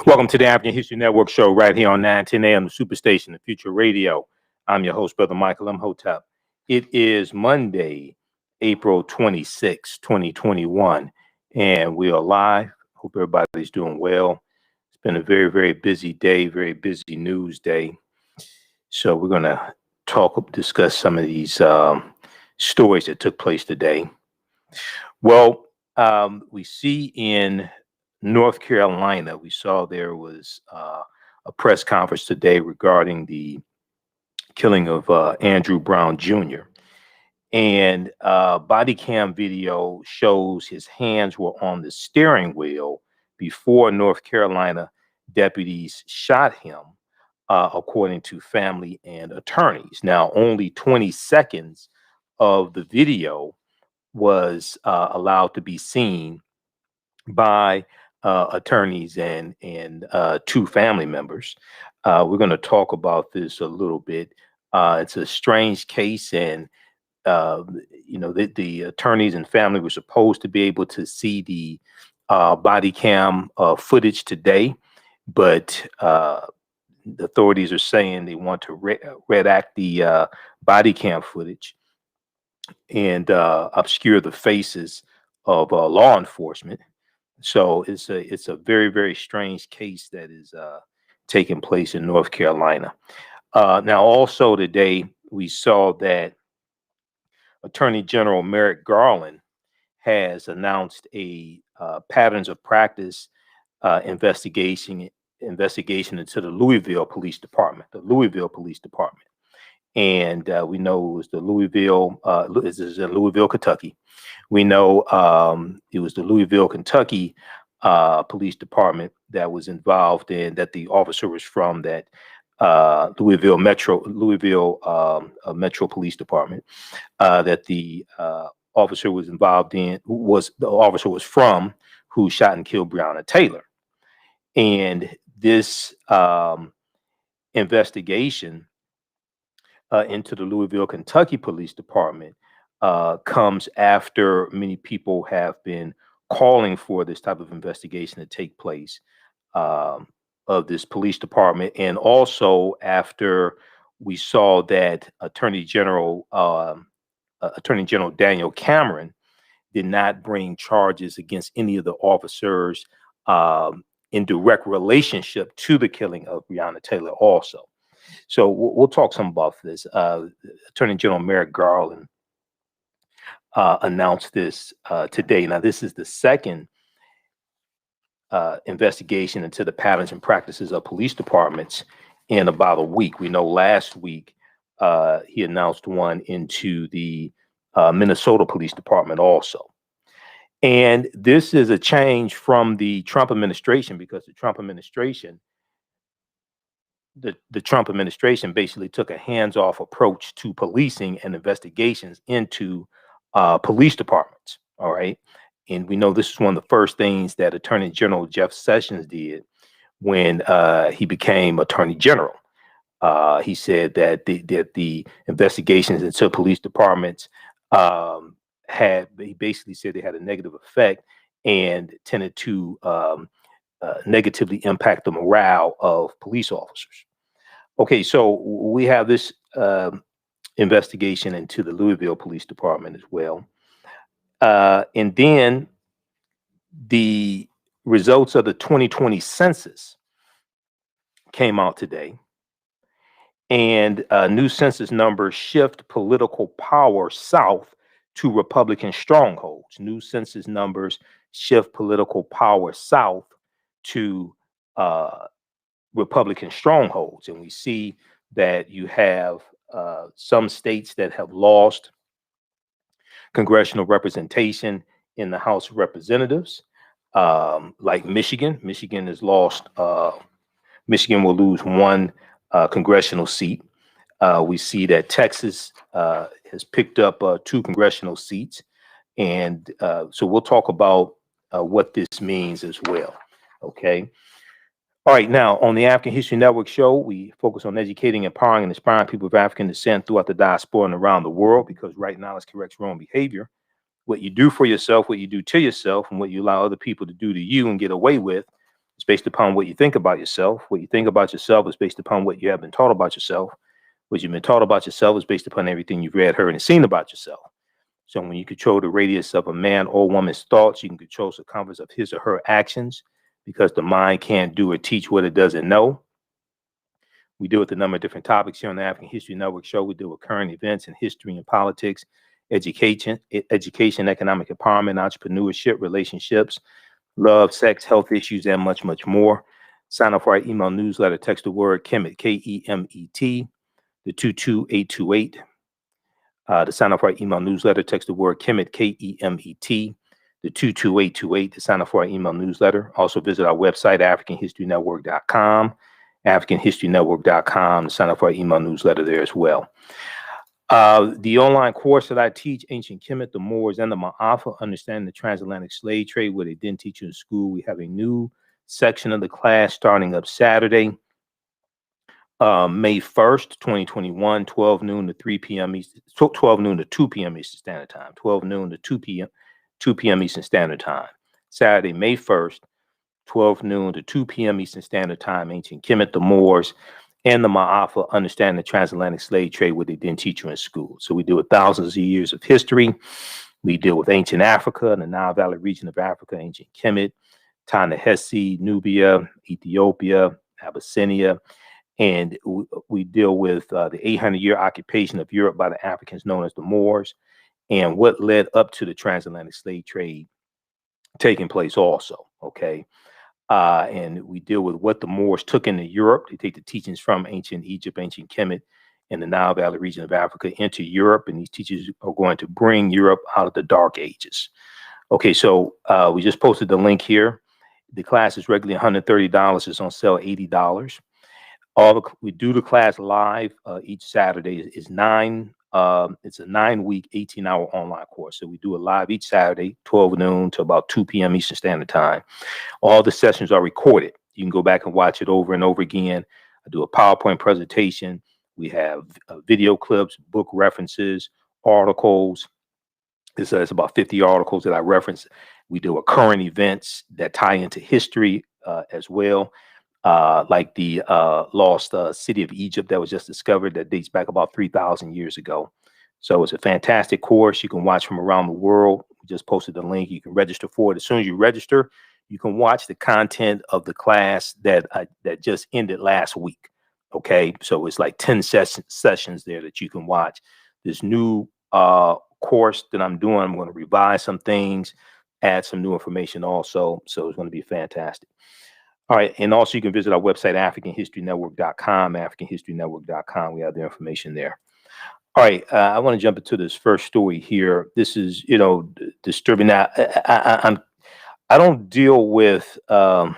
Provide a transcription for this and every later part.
Welcome to the African History Network show right here on 910 AM, the Superstation, the Future Radio. I'm your host, Brother Michael Imhotep. It is Monday, April 26, 2021, and we are live. Hope everybody's doing well. It's been a very, very busy day, very busy news day. So we're going to discuss some of these stories that took place today. Well, we see in North Carolina, we saw there was a press conference today regarding the killing of Andrew Brown Jr. And body cam video shows his hands were on the steering wheel before North Carolina deputies shot him, according to family and attorneys. Now, only 20 seconds of the video was allowed to be seen by attorneys and two family members. We're going to talk about this a little bit. It's a strange case, and the attorneys and family were supposed to be able to see the body cam footage today, but the authorities are saying they want to redact the body cam footage and obscure the faces of law enforcement. So it's a very, very strange case that is taking place in North Carolina. Now, also today, we saw that Attorney General Merrick Garland has announced a patterns of practice investigation into the Louisville Police Department. And we know it was the Louisville, this is in Louisville, Kentucky. We know it was the Louisville, Kentucky Police Department that was involved in, that the officer was from, that Louisville Metro Police Department, that the officer was involved in, was from, who shot and killed Breonna Taylor. And this investigation into the Louisville, Kentucky Police Department comes after many people have been calling for this type of investigation to take place of this police department, and also after we saw that Attorney General Daniel Cameron did not bring charges against any of the officers in direct relationship to the killing of Breonna Taylor also. So we'll talk some about this. Attorney General Merrick Garland announced this today. Now, this is the second investigation into the patterns and practices of police departments in about a week. We know last week he announced one into the Minnesota Police Department also. And this is a change from the Trump administration, because the Trump administration basically took a hands-off approach to policing and investigations into police departments. All right. And we know this is one of the first things that Attorney General Jeff Sessions did when he became Attorney General. He said that the investigations into police departments he basically said they had a negative effect and tended to negatively impact the morale of police officers. Okay, so we have this investigation into the Louisville Police Department as well. And then the results of the 2020 census came out today. And new census numbers shift political power south to Republican strongholds. New census numbers shift political power south to Republican strongholds. And we see that you have some states that have lost congressional representation in the House of Representatives, like Michigan. Michigan has lost, Michigan will lose one congressional seat. We see that Texas has picked up 2 congressional seats. And so we'll talk about what this means as well. Okay. All right. Now, on the African History Network show, we focus on educating, empowering, and inspiring people of African descent throughout the diaspora and around the world, because right knowledge corrects wrong behavior. What you do for yourself, what you do to yourself, and what you allow other people to do to you and get away with is based upon what you think about yourself. What you think about yourself is based upon what you have been taught about yourself. What you've been taught about yourself is based upon everything you've read, heard, and seen about yourself. So when you control the radius of a man or woman's thoughts, you can control the circumference of his or her actions, because the mind can't do or teach what it doesn't know. We deal with a number of different topics here on the African History Network show. We deal with current events in history and politics, education, economic empowerment, entrepreneurship, relationships, love, sex, health issues, and much, much more. Sign up for our email newsletter. Text the word Kemet, Kemet, the 22828. To sign up for our email newsletter, text the word Kemet, Kemet, the 22828 to sign up for our email newsletter. Also visit our website, AfricanHistoryNetwork.com, AfricanHistoryNetwork.com, to sign up for our email newsletter there as well. The online course that I teach, Ancient Kemet, the Moors, and the Maafa, Understanding the Transatlantic Slave Trade, where they didn't teach you in school. We have a new section of the class starting up Saturday, May 1st, 2021, 12 noon to 3 p.m. Eastern, 12 noon to 2 p.m. Eastern Standard Time, 12 noon to 2 p.m. Eastern Standard Time. Saturday, May 1st, 12 noon to 2 p.m. Eastern Standard Time, Ancient Kemet, the Moors, and the Maafa, Understanding the Transatlantic Slave Trade, what they didn't teach you in school. So we deal with thousands of years of history. We deal with ancient Africa, the Nile Valley region of Africa, ancient Kemet, Ta-Nehisi, Nubia, Ethiopia, Abyssinia, and we deal with the 800-year occupation of Europe by the Africans known as the Moors, and what led up to the transatlantic slave trade taking place also, okay? And we deal with what the Moors took into Europe. They take the teachings from ancient Egypt, ancient Kemet, and the Nile Valley region of Africa into Europe, and these teachers are going to bring Europe out of the Dark Ages. Okay, so we just posted the link here. The class is regularly $130. It's on sale $80. We do the class live each Saturday. It's a 9-week, 18-hour online course. So we do it live each Saturday, 12 noon to about 2 p.m. Eastern Standard Time. All the sessions are recorded. You can go back and watch it over and over again. I do a PowerPoint presentation. We have video clips, book references, articles. It's about 50 articles that I reference. We do current events that tie into history as well. Like the lost city of Egypt that was just discovered, that dates back about 3,000 years ago. So it's a fantastic course. You can watch from around the world. We just posted the link. You can register for it. As soon as you register, you can watch the content of the class that just ended last week. Okay, so it's like 10 sessions there that you can watch. This new course that I'm doing, I'm going to revise some things, add some new information also. So it's going to be fantastic. All right, and also you can visit our website, AfricanHistoryNetwork.com, AfricanHistoryNetwork.com. We have the information there. All right, I want to jump into this first story here. This is, disturbing. Now, I don't deal with a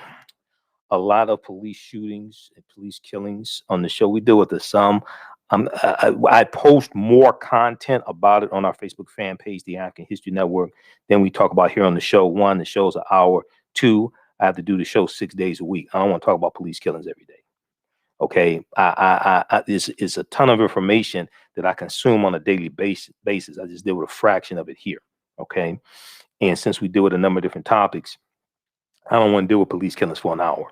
lot of police shootings and police killings on the show. We deal with some. I post more content about it on our Facebook fan page, the African History Network, than we talk about here on the show. One, the show's an hour. Two, I have to do the show 6 days a week. I don't want to talk about police killings every day. Okay, it's a ton of information that I consume on a daily basis. I just deal with a fraction of it here. Okay, and since we deal with a number of different topics, I don't want to deal with police killings for an hour.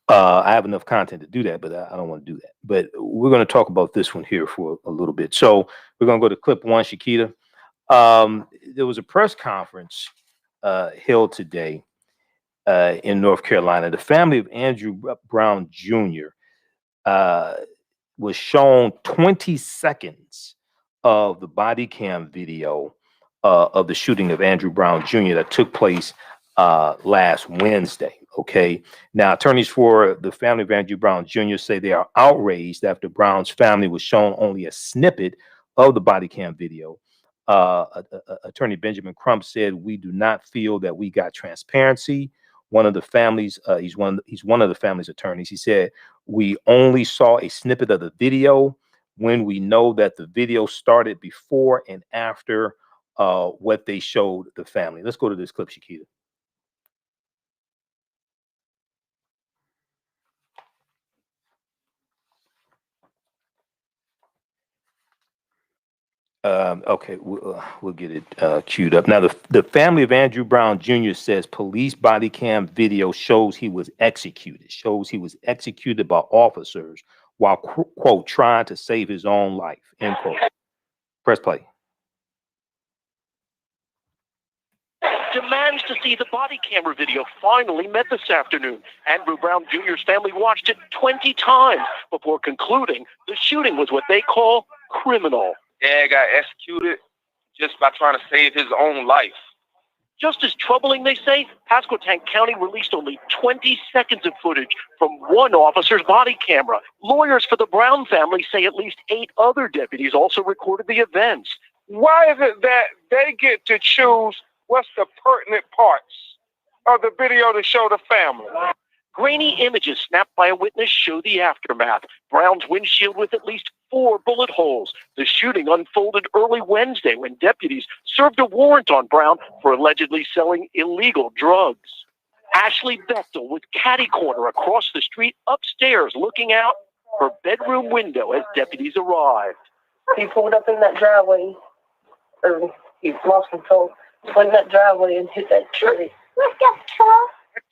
I have enough content to do that, but I don't want to do that. But we're going to talk about this one here for a little bit. So we're going to go to clip one, Shakita. There was a press conference held today in North Carolina. The family of Andrew Brown Jr. Was shown 20 seconds of the body cam video of the shooting of Andrew Brown Jr. that took place last Wednesday. Okay. Now, attorneys for the family of Andrew Brown Jr. say they are outraged after Brown's family was shown only a snippet of the body cam video. Attorney Benjamin Crump said, "We do not feel that we got transparency." One of the families, he's one of the family's attorneys. He said, "We only saw a snippet of the video when we know that the video started before and after what they showed the family." Let's go to this clip, Shakita. Okay, we'll get it queued up. Now, the family of Andrew Brown Jr. says police body cam video shows he was executed, by officers while, quote, trying to save his own life, end quote. Press play. Demands to see the body camera video finally met this afternoon. Andrew Brown Jr.'s family watched it 20 times before concluding the shooting was what they call criminal. Dad got executed just by trying to save his own life. Just as troubling, they say, Pasquotank County released only 20 seconds of footage from one officer's body camera. Lawyers for the Brown family say at least 8 other deputies also recorded the events. Why is it that they get to choose what's the pertinent parts of the video to show the family? Grainy images snapped by a witness show the aftermath. Brown's windshield with at least 4 bullet holes. The shooting unfolded early Wednesday when deputies served a warrant on Brown for allegedly selling illegal drugs. Ashley Bechtel with catty corner across the street upstairs looking out her bedroom window as deputies arrived. He pulled up in that driveway, or he lost control, went in that driveway and hit that tree.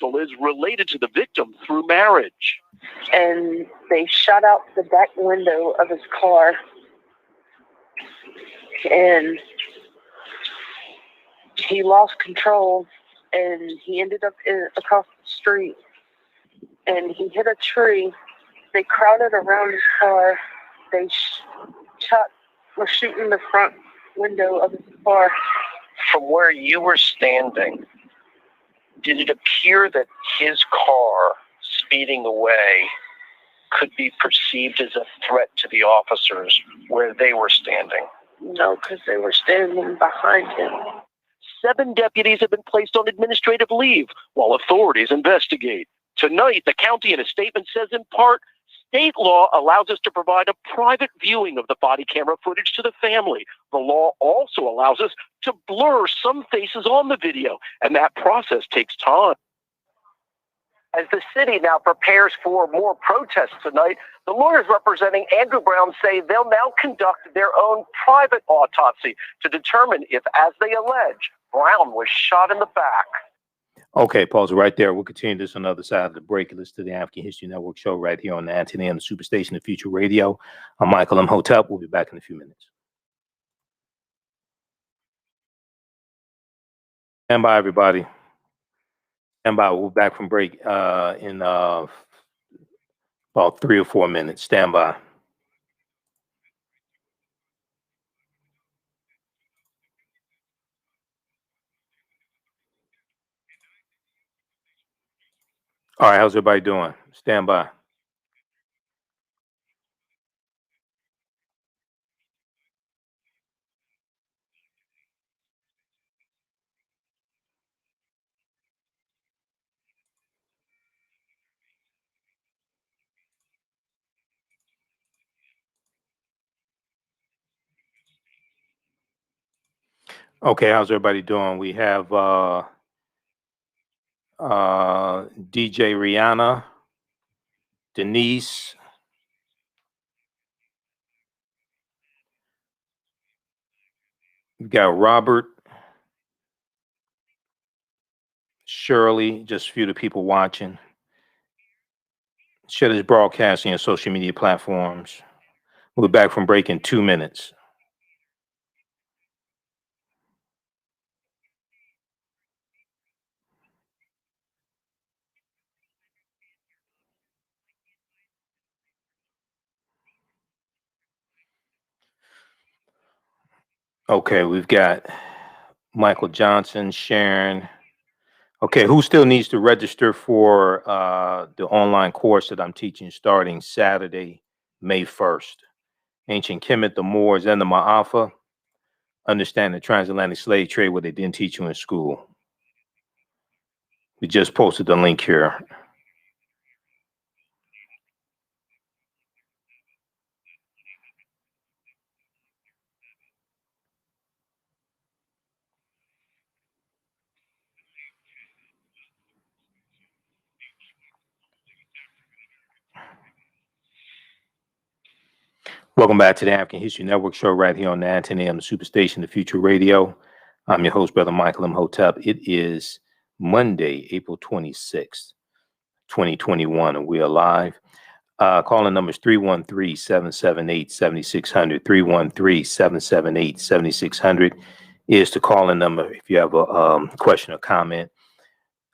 Bechtel is related to the victim through marriage. And they shot out the back window of his car. And he lost control and he ended up across the street. And he hit a tree. They crowded around his car. They were shooting the front window of his car. From where you were standing, did it appear that his car speeding away could be perceived as a threat to the officers where they were standing? No, because they were standing behind him. 7 deputies have been placed on administrative leave while authorities investigate. Tonight, the county in a statement says in part, state law allows us to provide a private viewing of the body camera footage to the family. The law also allows us to blur some faces on the video, and that process takes time. As the city now prepares for more protests tonight, the lawyers representing Andrew Brown say they'll now conduct their own private autopsy to determine if, as they allege, Brown was shot in the back. Okay, pause it right there. We'll continue this on the other side of the break. Listen to the African History Network show right here on the Antenna and the Superstation of Future Radio. I'm Michael Imhotep. We'll be back in a few minutes. Stand by, everybody. Stand by. We'll be back from break in about 3 or 4 minutes. Stand by. All right, how's everybody doing? Stand by. Okay, how's everybody doing? We have DJ Rihanna, Denise, we got Robert, Shirley, just a few of the people watching. Share this broadcasting on social media platforms. We'll be back from break in 2 minutes. Okay, we've got Michael Johnson, Sharon. Okay, who still needs to register for the online course that I'm teaching starting Saturday, May 1st? Ancient Kemet, the Moors, and the Maafa. Understand the transatlantic slave trade, what they didn't teach you in school. We just posted the link here. Welcome back to the African History Network show right here on 910 AM, the Superstation, the Future Radio. I'm your host, Brother Michael Imhotep. It is Monday, April 26th, 2021, and we are live. Calling numbers 313-778-7600. 313-778-7600 is the calling number if you have a question or comment.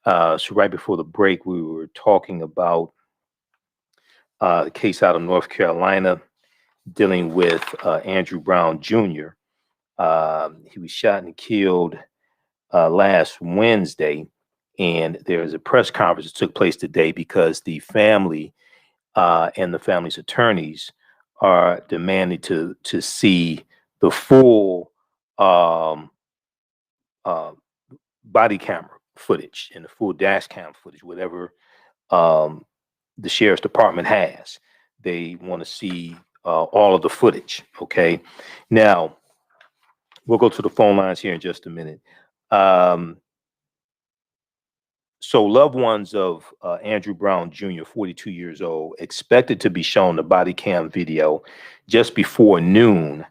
So right before the break, we were talking about the case out of North Carolina dealing with Andrew Brown Jr. He was shot and killed last Wednesday, and there was a press conference that took place today because the family and the family's attorneys are demanding to see the full body camera footage and the full dash cam footage, whatever the sheriff's department has. They want to see all of the footage. Okay, now we'll go to the phone lines here in just a minute. So loved ones of Andrew Brown Jr., 42 years old, expected to be shown the body cam video just before noon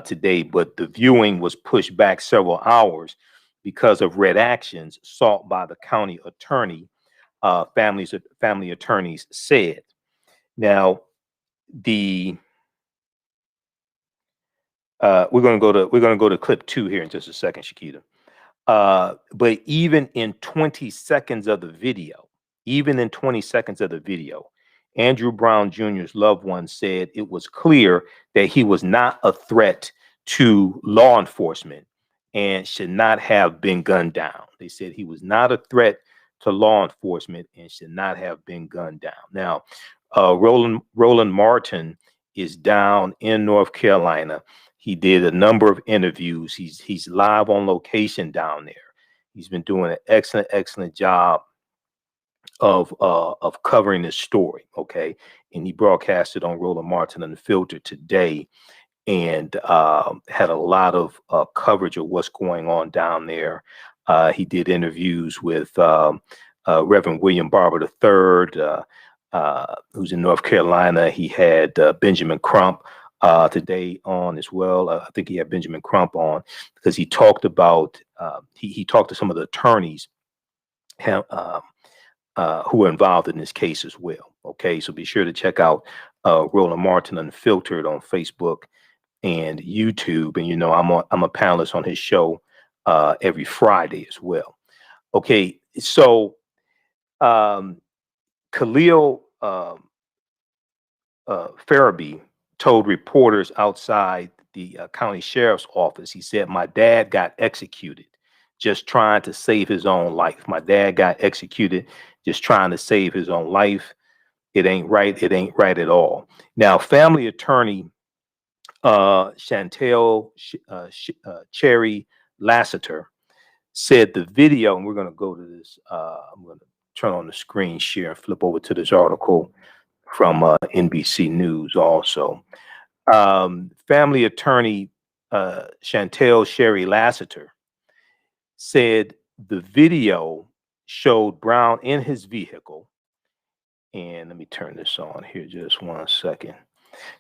today, but the viewing was pushed back several hours because of red actions sought by the county attorney. Family attorneys said. Now, we're gonna go to clip 2 here in just a second, Shakita. But even in 20 seconds of the video, Andrew Brown Jr.'s loved one said it was clear that he was not a threat to law enforcement and should not have been gunned down. They said he was not a threat to law enforcement and should not have been gunned down. Now, Roland Martin is down in North Carolina. He did a number of interviews. He's live on location down there. He's been doing an excellent job of covering this story. Okay, and he broadcasted on Roland Martin Unfiltered today, and had a lot of coverage of what's going on down there. He did interviews with Reverend William Barber III, who's in North Carolina. He had Benjamin Crump today on as well. I think he had Benjamin Crump on because he talked about he talked to some of the attorneys who were involved in this case as well. Okay, so be sure to check out Roland Martin Unfiltered on Facebook and YouTube. And you know, I'm a panelist on his show every Friday as well. Okay, so Khalil Farabee told reporters outside the county sheriff's office, he said, "My dad got executed just trying to save his own life. My dad got executed just trying to save his own life. It ain't right. It ain't right at all." Now, family attorney Chantel Cherry Lassiter said the video, and we're going to go to this. I'm going to turn on the screen share and flip over to this article from NBC News also. Family attorney Chantel Cherry Lassiter said the video showed Brown in his vehicle. And let me turn this on here just 1 second.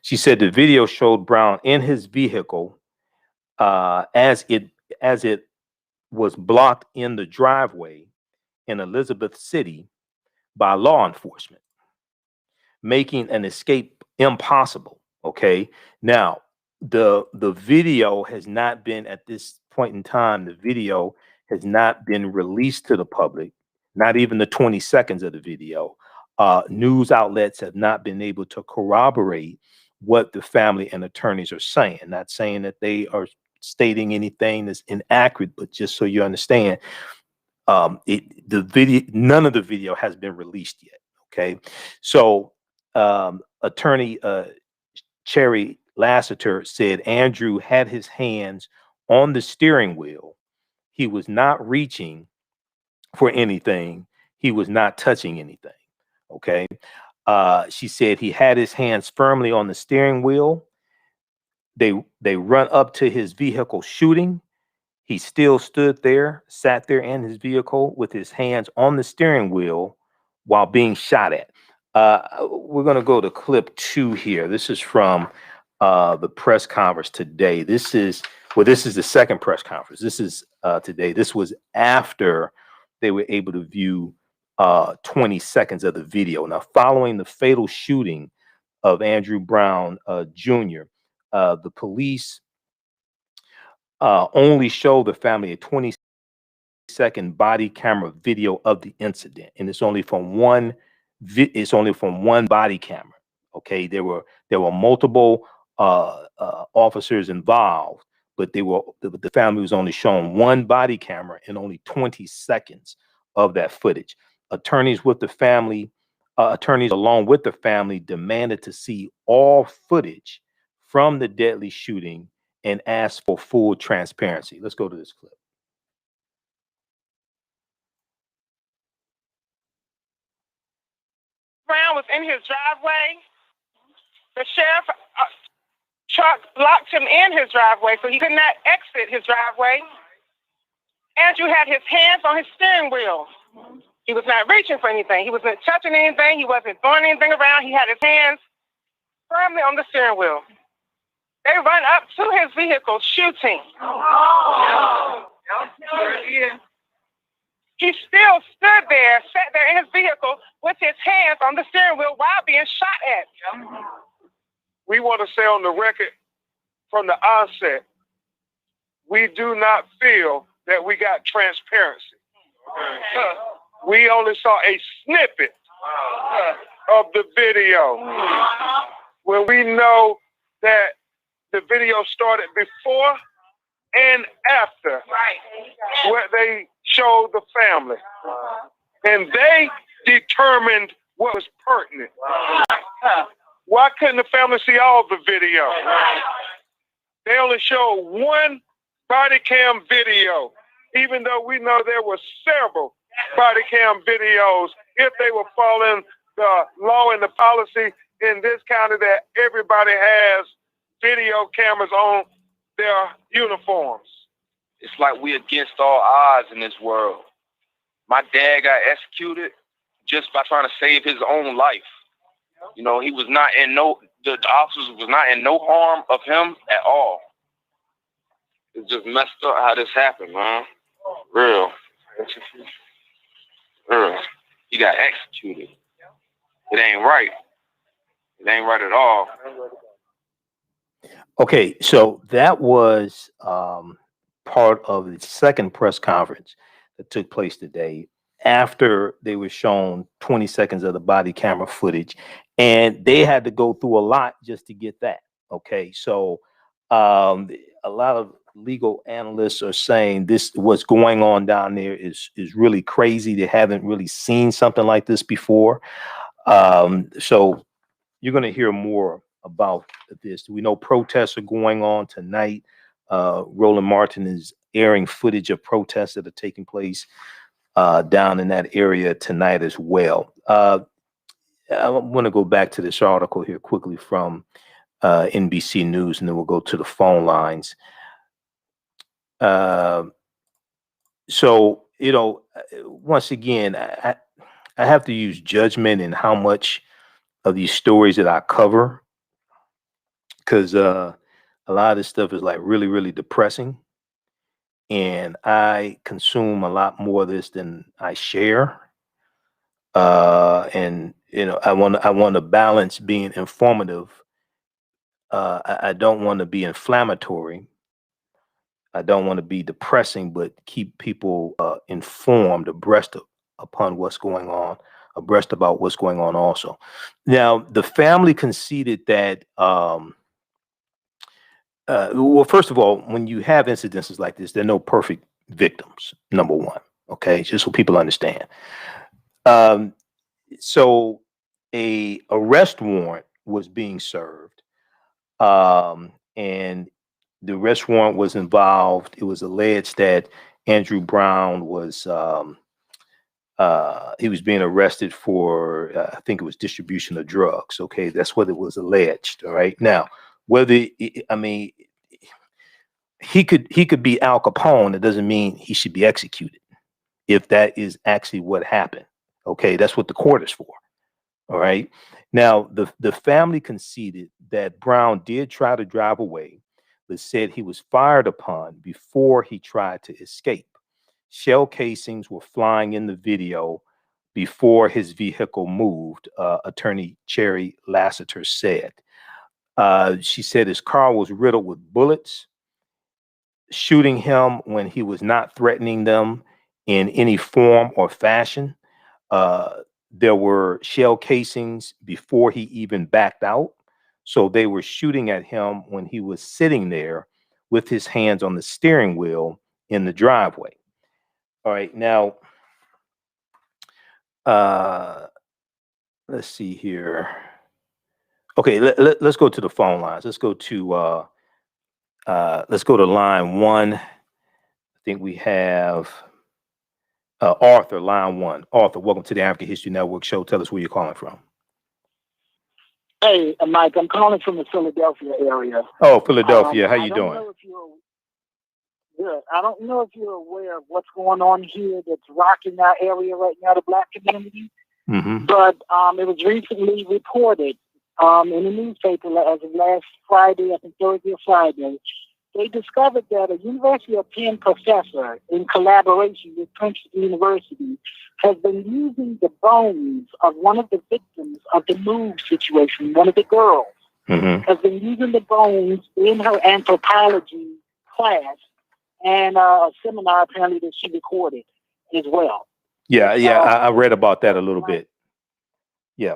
She said the video showed Brown in his vehicle as it was blocked in the driveway in Elizabeth City by law enforcement, making an escape impossible. Okay, now the video has not been, at this point in time, the video has not been released to the public, not even the 20 seconds of the video. News outlets have not been able to corroborate what the family and attorneys are saying. Not saying that they are stating anything that's inaccurate, but just so you understand, none of the video has been released yet. Okay, so attorney Cherry Lassiter said Andrew had his hands on the steering wheel. He was not reaching for anything. He was not touching anything. Okay. She said he had his hands firmly on the steering wheel. They run up to his vehicle shooting. He still stood there, sat there in his vehicle with his hands on the steering wheel while being shot at. We're going to go to clip 2 here. This is from the press conference today. This is the second press conference. This is today. This was after they were able to view 20 seconds of the video. Now, following the fatal shooting of Andrew Brown Jr., the police only showed the family a 20-second body camera video of the incident, and it's only from one body camera. Okay, there were multiple officers involved, but the family was only shown one body camera and only 20 seconds of that footage. Attorneys along with the family demanded to see all footage from the deadly shooting and asked for full transparency. Let's go to this clip. Brown was in his driveway. The sheriff truck blocked him in his driveway, so he could not exit his driveway. Andrew had his hands on his steering wheel. He was not reaching for anything. He wasn't touching anything. He wasn't throwing anything around. He had his hands firmly on the steering wheel. They run up to his vehicle shooting. He still sat there in his vehicle with his hands on the steering wheel while being shot at. We want to say on the record from the onset, we do not feel that we got transparency. We only saw a snippet of the video. When we know that the video started before and after what they showed the family. And they determined what was pertinent. Why couldn't the family see all the video? They only showed one body cam video, even though we know there were several body cam videos if they were following the law and the policy in this county that everybody has video cameras on their uniforms. It's like we against all odds in this world. My dad got executed just by trying to save his own life. You know, he was not in the officers was not in no harm of him at all. It's just messed up how this happened, man. Real. He got executed. It ain't right. It ain't right at all. Okay, so that was part of the second press conference that took place today after they were shown 20 seconds of the body camera footage, and they had to go through a lot just to get that. Okay, so a lot of legal analysts are saying what's going on down there is really crazy. They haven't really seen something like this before. So you're going to hear more about this. We know protests are going on tonight. Roland Martin is airing footage of protests that are taking place down in that area tonight as well. I want to go back to this article here quickly from NBC News, and then we'll go to the phone lines. So, you know, once again, I have to use judgment in how much of these stories that I cover, because a lot of this stuff is like really, really depressing. And I consume a lot more of this than I share. And, you know, I want to balance being informative. I don't want to be inflammatory. I don't want to be depressing, but keep people informed, abreast about what's going on also. Now, the family conceded that, well, first of all, when you have incidences like this, there are no perfect victims, number one, okay? Just so people understand. So a arrest warrant was being served, and the arrest warrant was involved. It was alleged that Andrew Brown was he was being arrested for I think it was distribution of drugs. Okay, that's what it was alleged. All right. Now, whether he could be Al Capone, it doesn't mean he should be executed if that is actually what happened. Okay, that's what the court is for. All right. Now, the family conceded that Brown did try to drive away, but said he was fired upon before he tried to escape. Shell casings were flying in the video before his vehicle moved, attorney Cherry Lassiter said. She said his car was riddled with bullets, shooting him when he was not threatening them in any form or fashion. There were shell casings before he even backed out. So they were shooting at him when he was sitting there with his hands on the steering wheel in the driveway. All right, now, let's see here. Okay, let's go to the phone lines. Let's go to line one. I think we have Arthur, line one. Arthur, welcome to the African History Network show. Tell us where you're calling from. Hey, Mike, I'm calling from the Philadelphia area. Oh, Philadelphia. How you doing? Good. I don't know if you're aware of what's going on here that's rocking our area right now, the Black community. Mm-hmm. But it was recently reported in the newspaper as of last Friday, I think Thursday or Friday, they discovered that a University of Penn professor, in collaboration with Princeton University, has been using the bones of one of the victims of the move situation, one of the girls, has been using the bones in her anthropology class and a seminar apparently that she recorded as well. Yeah, I read about that a little bit. Yeah.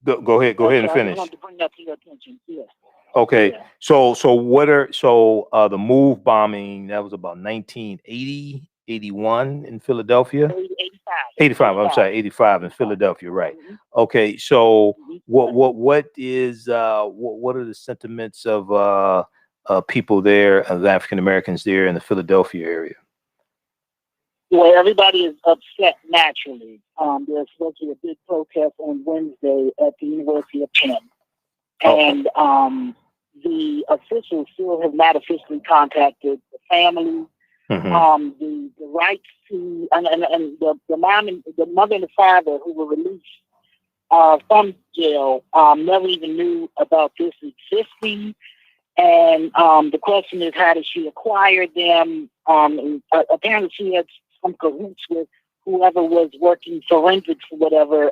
Go ahead and finish. I wanted to bring that to your attention. Yeah. Okay. Yeah. So the move bombing, that was about 1980, 81 in Philadelphia. 85. I'm sorry, 85 in Philadelphia, right? Mm-hmm. Okay. So what are the sentiments of people there, of African Americans there in the Philadelphia area? Well, everybody is upset naturally. There's supposed to be a big protest on Wednesday at the University of Penn. And the officials still have not officially contacted the family. The rights to and the mom and the mother and the father who were released from jail never even knew about this existing. And the question is, how did she acquire them? Apparently, she had some cahoots with whoever was working forensics or whatever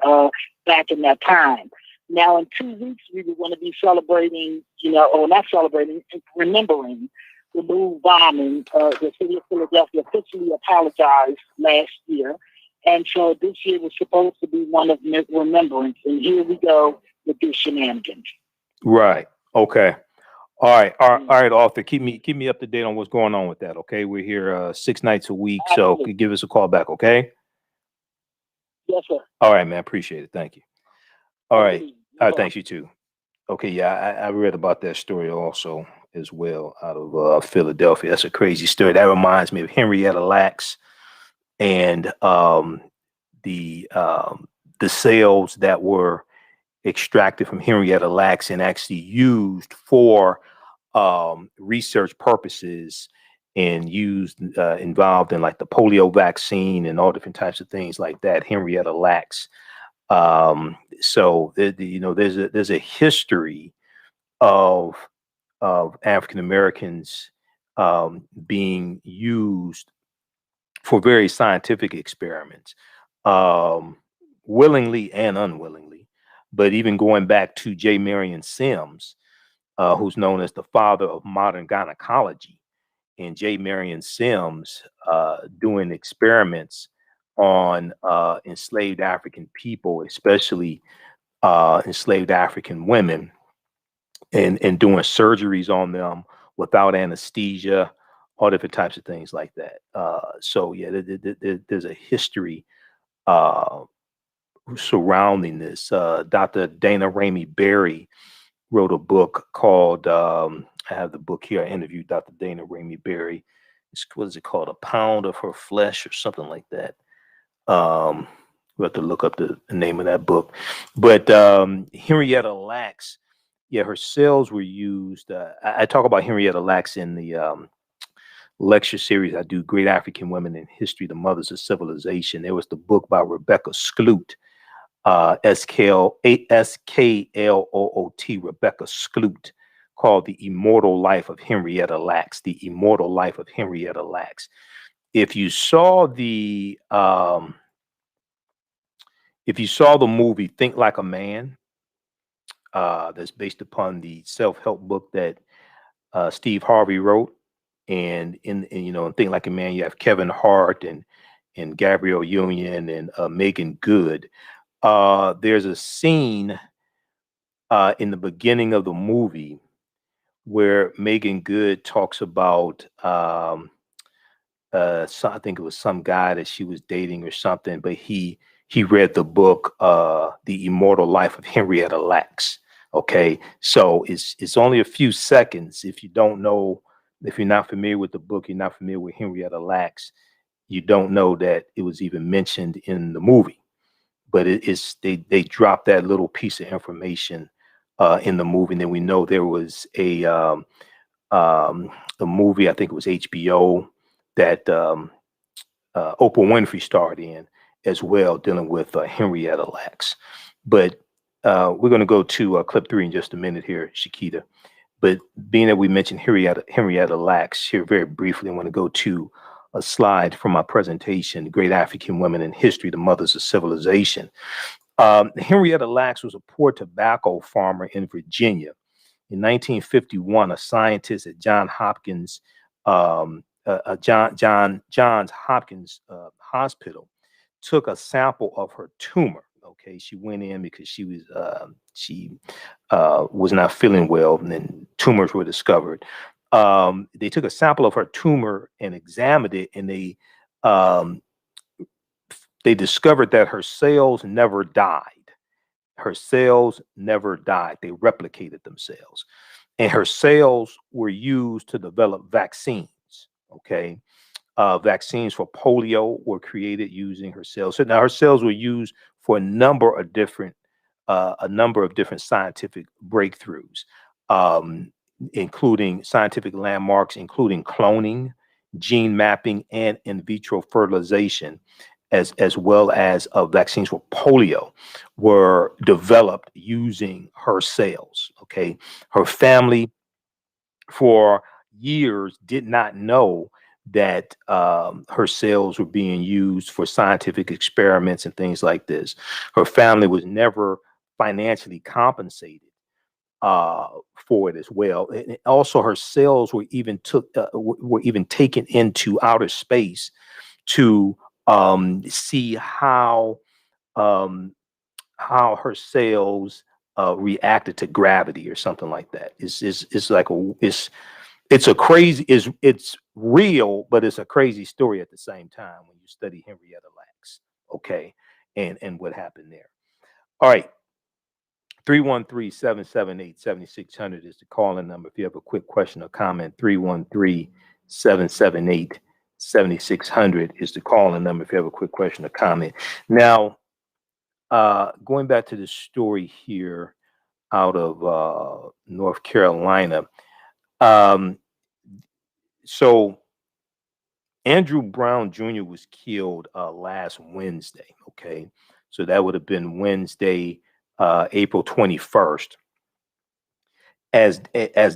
back in that time. Now, in 2 weeks, we were going to be celebrating, or not celebrating, remembering the move bombing. The city of Philadelphia officially apologized last year. And so this year was supposed to be one of remembrance. And here we go with these shenanigans. Right. Okay. All right, Arthur. Keep me up to date on what's going on with that. Okay, we're here 6 nights a week, so give us a call back. Okay. Yes, sir. All right, man. Appreciate it. Thank you. All right. Thanks, you too. Okay. Yeah, I read about that story also as well out of Philadelphia. That's a crazy story. That reminds me of Henrietta Lacks and the cells that were extracted from Henrietta Lacks and actually used for research purposes and used involved in like the polio vaccine and all different types of things like that. Henrietta Lacks. So there's a history of African Americans being used for very scientific experiments, willingly and unwillingly. But even going back to J. Marion Sims, who's known as the father of modern gynecology, and J. Marion Sims doing experiments on enslaved African people, especially enslaved African women, and doing surgeries on them without anesthesia, all different types of things like that. So yeah, there's a history surrounding this. Dr. Dana Ramey Berry wrote a book called, I have the book here. I interviewed Dr. Dana Ramey Berry. What is it called? A Pound of Her Flesh or something like that. We'll have to look up the name of that book. But Henrietta Lacks, yeah, her cells were used. I talk about Henrietta Lacks in the lecture series I do, Great African Women in History, the Mothers of Civilization. There was the book by Rebecca Skloot, Skloot, Rebecca Skloot, called The Immortal Life of Henrietta Lacks. The Immortal Life of Henrietta Lacks. If you saw the movie Think Like a Man, that's based upon the self-help book that Steve Harvey wrote, and in Think Like a Man, you have Kevin Hart and Gabrielle Union and Megan Good. There's a scene in the beginning of the movie where Megan Good talks about I think it was some guy that she was dating or something, but he read the book The Immortal Life of Henrietta Lacks. Okay, so it's only a few seconds. If you're not familiar with the book, you're not familiar with Henrietta Lacks, you don't know that it was even mentioned in the movie. But they dropped that little piece of information in the movie. And then we know there was a movie, I think it was HBO, that Oprah Winfrey starred in as well, dealing with Henrietta Lacks. But we're going to go to clip 3 in just a minute here, Shakita. But being that we mentioned Henrietta Lacks here very briefly, I want to go to a slide from my presentation, Great African Women in History, the Mothers of Civilization. Henrietta Lacks was a poor tobacco farmer in Virginia. In 1951, a scientist at Johns Hopkins Hospital took a sample of her tumor. Okay, she went in because she was not feeling well, and then tumors were discovered. They took a sample of her tumor and examined it, and they discovered that her cells never died. Her cells never died. They replicated themselves. And her cells were used to develop vaccines. Okay. Vaccines for polio were created using her cells. So now her cells were used for a number of different scientific breakthroughs, including scientific landmarks, including cloning, gene mapping, and in vitro fertilization, as well as vaccines for polio were developed using her cells. Okay. Her family for years did not know that her cells were being used for scientific experiments and things like this. Her family was never financially compensated for it as well. And also, her cells were even taken into outer space to see how her cells reacted to gravity or something like that. It's real, but it's a crazy story at the same time when you study Henrietta Lacks. Okay, and what happened there. All right. 313-778-7600 is the calling number. If you have a quick question or comment, 313-778-7600 is the calling number. If you have a quick question or comment. Now, going back to the story here out of North Carolina. So Andrew Brown Jr. was killed last Wednesday. Okay, so that would have been Wednesday, April 21st, as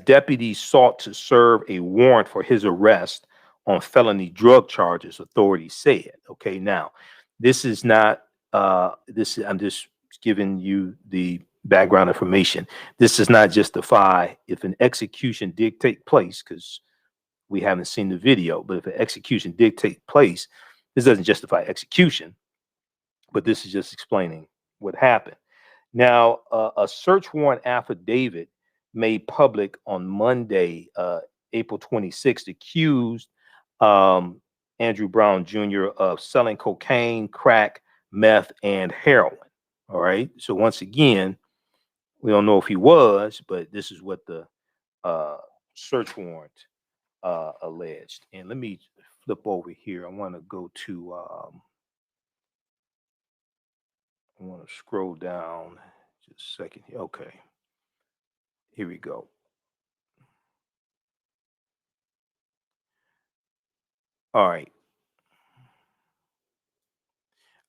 deputies sought to serve a warrant for his arrest on felony drug charges, authorities said. Okay, now this is not I'm just giving you the background information. This does not justify if an execution did take place, because we haven't seen the video, but if an execution did take place, this doesn't justify execution, but this is just explaining what happened. Now, a search warrant affidavit made public on Monday, April 26th, accused Andrew Brown Jr. of selling cocaine, crack, meth, and heroin. All right. So once again, we don't know if he was, but this is what the search warrant alleged. And let me flip over here. I want to go to I want to scroll down just a second here. Okay. Here we go. All right.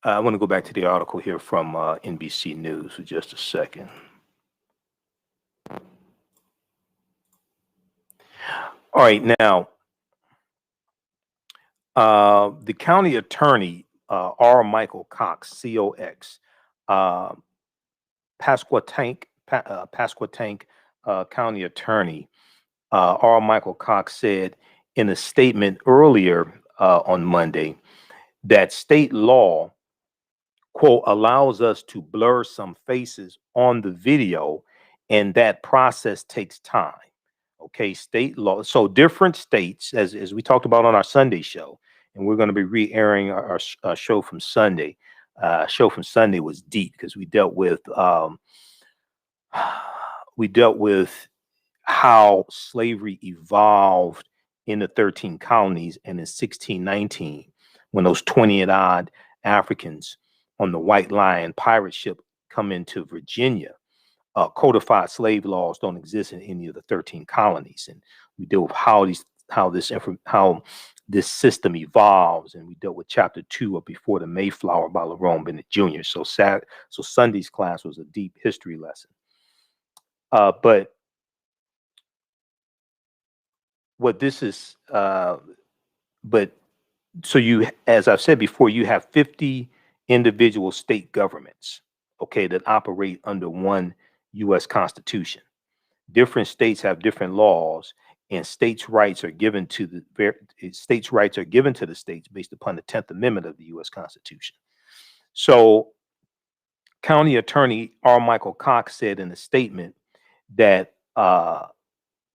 I want to go back to the article here from NBC News for just a second. All right, now, the county attorney, R. Michael Cox, COX, Pasquotank County Attorney, R. Michael Cox said in a statement earlier on Monday that state law, quote, allows us to blur some faces on the video, and that process takes time. Okay, state law. So different states, as we talked about on our Sunday show, and we're going to be re-airing our show from Sunday. Show from Sunday was deep because we dealt with how slavery evolved in the 13 colonies, and in 1619, when those 20 and odd Africans on the White Lion pirate ship come into Virginia. Codified slave laws don't exist in any of the 13 colonies, and we deal with how this system evolves, and we dealt with chapter 2 of Before the Mayflower by Lerone Bennett Jr. So Sunday's class was a deep history lesson. But what this is, so you, as I've said before, you have 50 individual state governments, okay, that operate under one U.S. Constitution. Different states have different laws, and states' rights are given to the states based upon the 10th Amendment of the U.S. Constitution. So, County Attorney R. Michael Cox said in a statement that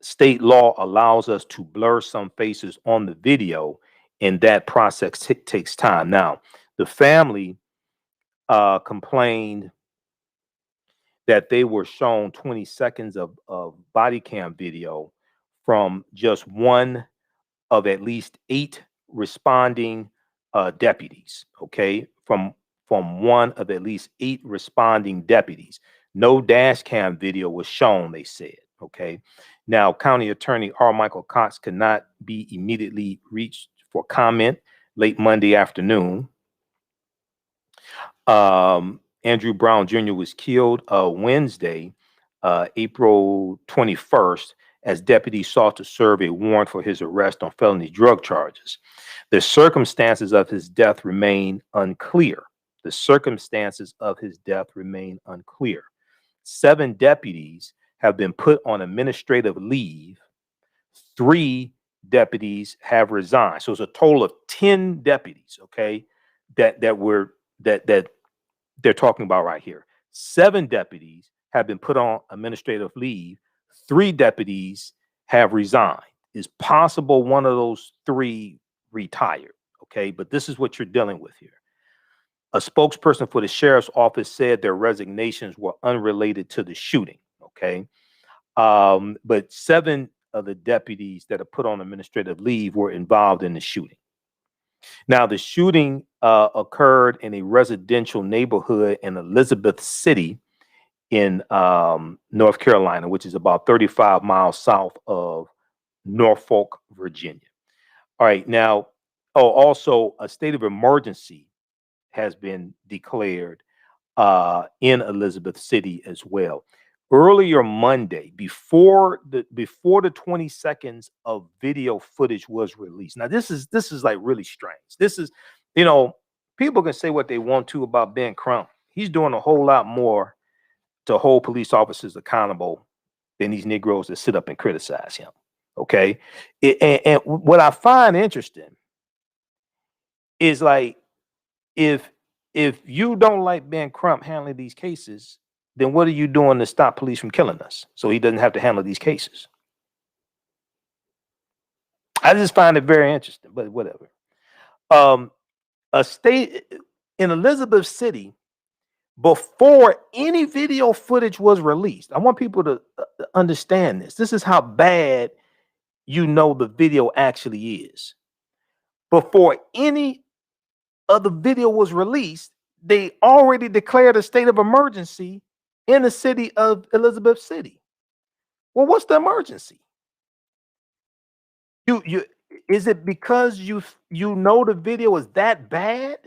state law allows us to blur some faces on the video, and that process takes time. Now, the family complained that they were shown 20 seconds of body cam video from just one of at least 8 responding deputies, okay? From one of at least 8 responding deputies. No dash cam video was shown, they said, okay? Now, County Attorney R. Michael Cox could not be immediately reached for comment late Monday afternoon. Andrew Brown Jr. was killed Wednesday, April 21st, as deputies sought to serve a warrant for his arrest on felony drug charges. The circumstances of his death remain unclear. 7 deputies have been put on administrative leave. 3 deputies have resigned. So it's a total of 10 deputies, okay, that they're talking about right here. 7 deputies have been put on administrative leave. 3 deputies have resigned. It's possible one of those 3 retired, okay? But this is what you're dealing with here. A spokesperson for the sheriff's office said their resignations were unrelated to the shooting, okay? But 7 of the deputies that are put on administrative leave were involved in the shooting. Now, the shooting occurred in a residential neighborhood in Elizabeth City in North Carolina, which is about 35 miles south of Norfolk, Virginia. All right, now, also a state of emergency has been declared in Elizabeth City as well. Earlier Monday, before the 20 seconds of video footage was released. Now, this is like really strange. This is, people can say what they want to about Ben Crump. He's doing a whole lot more to hold police officers accountable than these Negroes that sit up and criticize him. Okay, and what I find interesting is, like, if you don't like Ben Crump handling these cases, then what are you doing to stop police from killing us so he doesn't have to handle these cases? I just find it very interesting, but whatever. A state in Elizabeth City, before any video footage was released, I want people to understand this. This is how bad the video actually is. Before any of the video was released, they already declared a state of emergency in the city of Elizabeth City. Well, what's the emergency? Is it because the video is that bad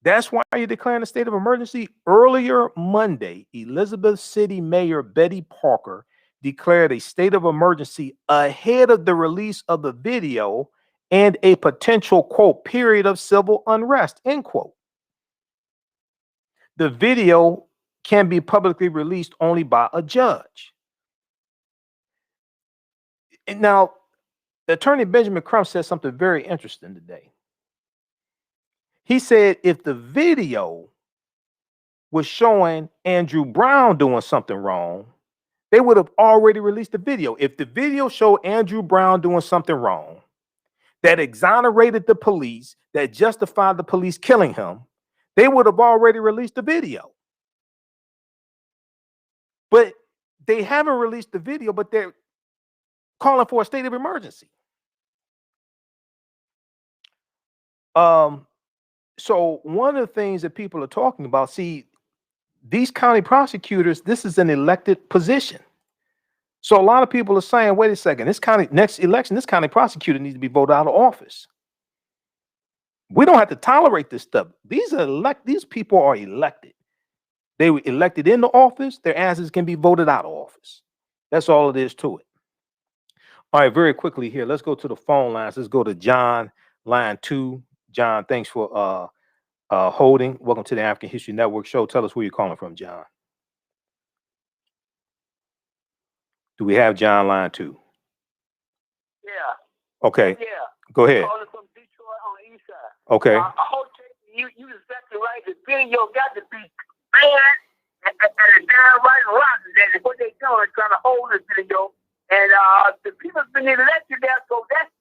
That's why you're declaring a state of emergency. Earlier Monday, Elizabeth City Mayor Betty Parker declared a state of emergency ahead of the release of the video and a potential, quote, period of civil unrest, end quote. The video can be publicly released only by a judge. And now, Attorney Benjamin Crump said something very interesting today. He said if the video was showing Andrew Brown doing something wrong, they would have already released the video. If the video showed Andrew Brown doing something wrong, that exonerated the police, that justified the police killing him, they would have already released the video. But they haven't released the video, but they're calling for a state of emergency. So one of the things that people are talking about, see, these county prosecutors, this is an elected position. So a lot of people are saying, wait a second, next election, this county prosecutor needs to be voted out of office. We don't have to tolerate this stuff. These people are elected. They were elected into office. Their asses can be voted out of office. That's all it is to it. All right, very quickly here, let's go to the phone lines. Let's go to John, line 2. John, thanks for holding. Welcome to the African History Network show. Tell us where you're calling from, John. Do we have John, line 2? Yeah. Okay. Yeah. Go ahead. I'm calling from Detroit on the east side. Okay. I hope you exactly right. The video got to be bad and downright rotten. That's what they doing, trying to hold the video. And the people's been elected there, so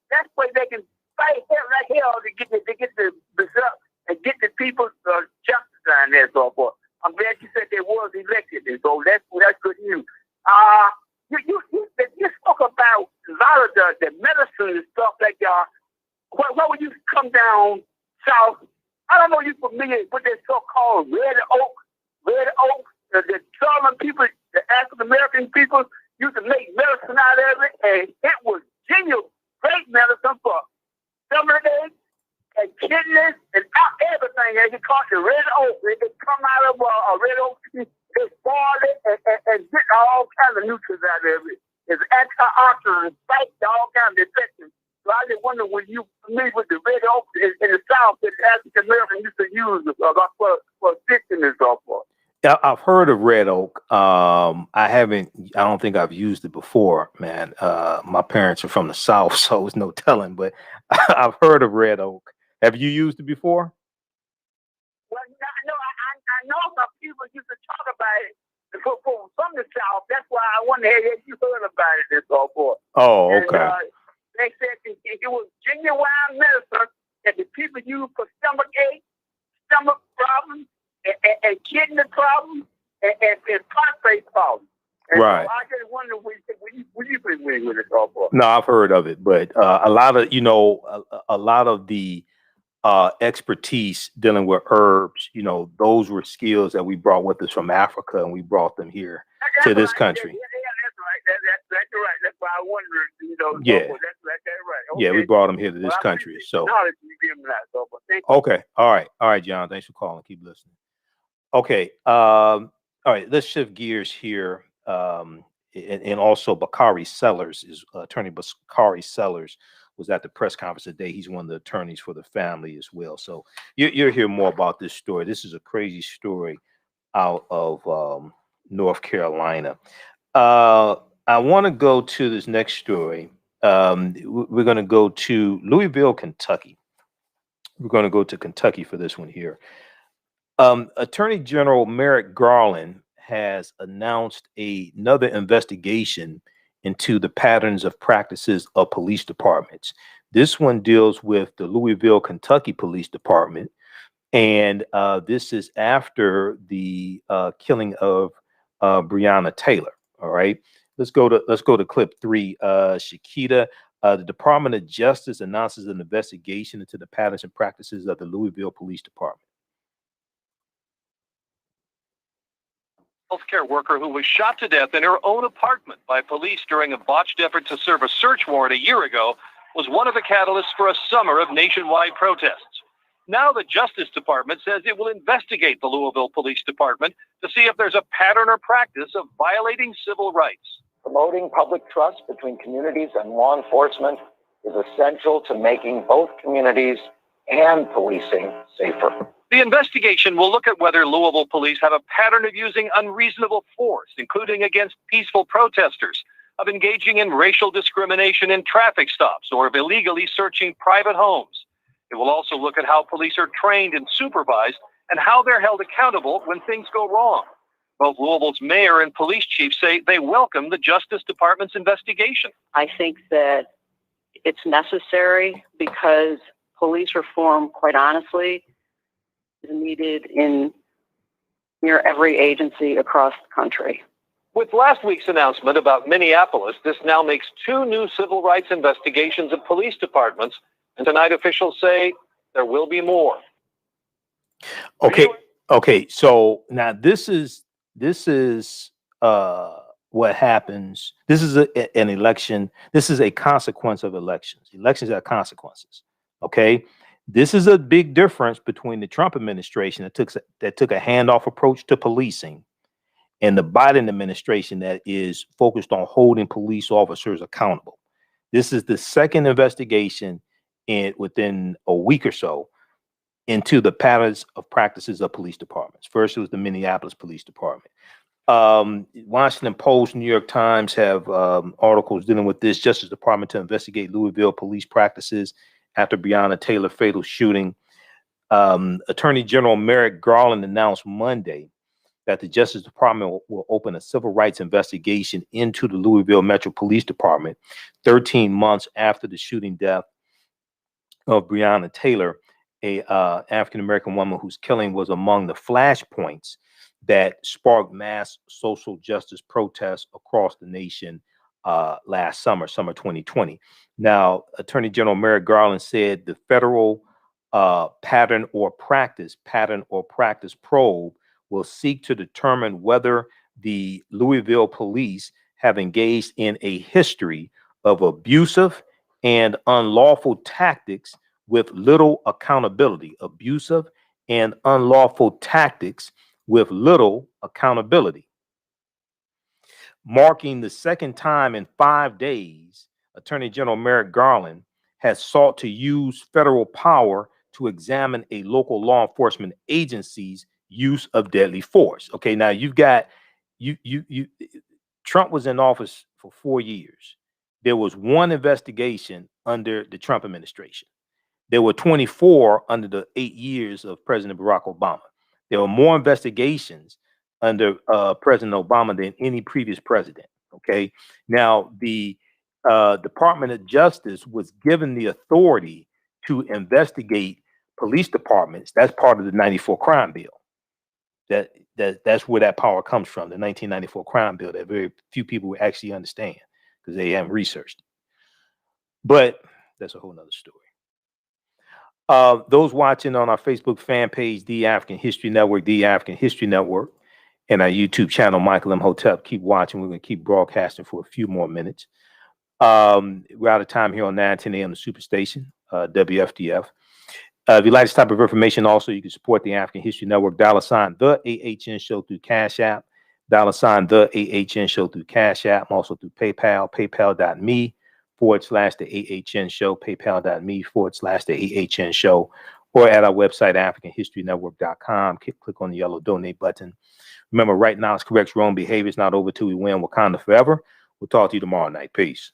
that's where they can fight like hell to get the result and get the people's justice down there, so forth. I'm glad you said they was elected, and so that's good news. You spoke about a lot of the medicine and stuff like when you come down south. I don't know if you're familiar with that so-called red oak. The Southern people, the African American people, used to make medicine out of it, and it was genuine, great medicine for stomach and kidneys and everything. And he called the red oak. It come out of a red oak tree. They boil it and get all kinds of nutrients out of it. It's antioxidant, fight all kinds of infections. So I just wonder when you meet with the red oak in the South that African Americans used to use for addiction and so forth. I've heard of red oak. I don't think I've used it before, man. My parents are from the South, so it's no telling, but I've heard of red oak. Have you used it before? Well, no, I know some people used to talk about it from the South. That's why I wonder if you heard about it and so forth. Oh, okay. And, they said it was genuine medicine that the people use for stomach ache, stomach problems, and kidney problems, and prostate problems. And right. So I just wonder when you been with it all for. No, I've heard of it, but a lot of the expertise dealing with herbs, those were skills that we brought with us from Africa, and we brought them here to this country. Yeah, that's right. That's right. That's why I wondered, Yeah. That's right. Okay. Yeah, we brought them here to this country. So. Okay. All right, John. Thanks for calling. Keep listening. Okay. All right. Let's shift gears here. And also Bakari Sellers attorney Bakari Sellers was at the press conference today. He's one of the attorneys for the family as well. So you'll hear more about this story. This is a crazy story out of North Carolina. I want to go to this next story. We're going to go to Louisville, Kentucky. We're going to go to Kentucky for this one here. Attorney General Merrick Garland has announced another investigation into the patterns of practices of police departments. This one deals with the Louisville, Kentucky Police Department. And this is after the killing of Breonna Taylor. All right. Let's go to clip 3. Shakita, the Department of Justice announces an investigation into the patterns and practices of the Louisville Police Department. Healthcare worker who was shot to death in her own apartment by police during a botched effort to serve a search warrant a year ago was one of the catalysts for a summer of nationwide protests. Now the Justice Department says it will investigate the Louisville Police Department to see if there's a pattern or practice of violating civil rights. Promoting public trust between communities and law enforcement is essential to making both communities and policing safer. The investigation will look at whether Louisville police have a pattern of using unreasonable force, including against peaceful protesters, of engaging in racial discrimination in traffic stops, or of illegally searching private homes. It will also look at how police are trained and supervised and how they're held accountable when things go wrong. Both Louisville's mayor and police chief say they welcome the Justice Department's investigation. I think that it's necessary because police reform, quite honestly, is needed in near every agency across the country. With last week's announcement about Minneapolis, this now makes 2 new civil rights investigations of police departments, and tonight officials say there will be more. Okay. So now this is what happens. This is an election. This is a consequence of elections. Elections are consequences. Okay. This is a big difference between the Trump administration that took a handoff approach to policing and the Biden administration that is focused on holding police officers accountable. This is the second investigation within a week or so into the patterns of practices of police departments. First, it was the Minneapolis Police Department. Washington Post, New York Times have articles dealing with this. Justice Department to investigate Louisville police practices after Breonna Taylor fatal shooting. Attorney General Merrick Garland announced Monday that the Justice Department will open a civil rights investigation into the Louisville Metro Police Department 13 months after the shooting death of Breonna Taylor, a African-American woman whose killing was among the flashpoints that sparked mass social justice protests across the nation last summer 2020. Now, Attorney General Merrick Garland said the federal pattern or practice probe will seek to determine whether the Louisville police have engaged in a history of abusive and unlawful tactics with little accountability. Abusive and unlawful tactics with little accountability. Marking the second time in 5 days, Attorney General Merrick Garland has sought to use federal power to examine a local law enforcement agency's use of deadly force. Okay, now you've got Trump was in office for 4 years. There was one investigation under the Trump administration. There were 24 under the 8 years of President Barack Obama. There were more investigations under President Obama than any previous president. Okay, now the Department of Justice was given the authority to investigate police departments. That's part of the '94 crime bill. That's where that power comes from, the 1994 crime bill that very few people actually understand because they haven't researched it. But that's a whole nother story. Those watching on our Facebook fan page, The African History Network, The African History Network, and our YouTube channel, Michael Imhotep, keep watching. We're going to keep broadcasting for a few more minutes. We're out of time here on 910 AM, the Superstation, WFDF. If you like this type of information, also, you can support the African History Network, $ the AHN Show through Cash App, $ the AHN Show through Cash App, also through PayPal, paypal.me /the AHN Show, paypal.me /the AHN Show, or at our website, AfricanHistoryNetwork.com. Click on the yellow donate button. Remember, right now, it's correct wrong behavior. It's not over till we win. Wakanda forever. We'll talk to you tomorrow night. Peace.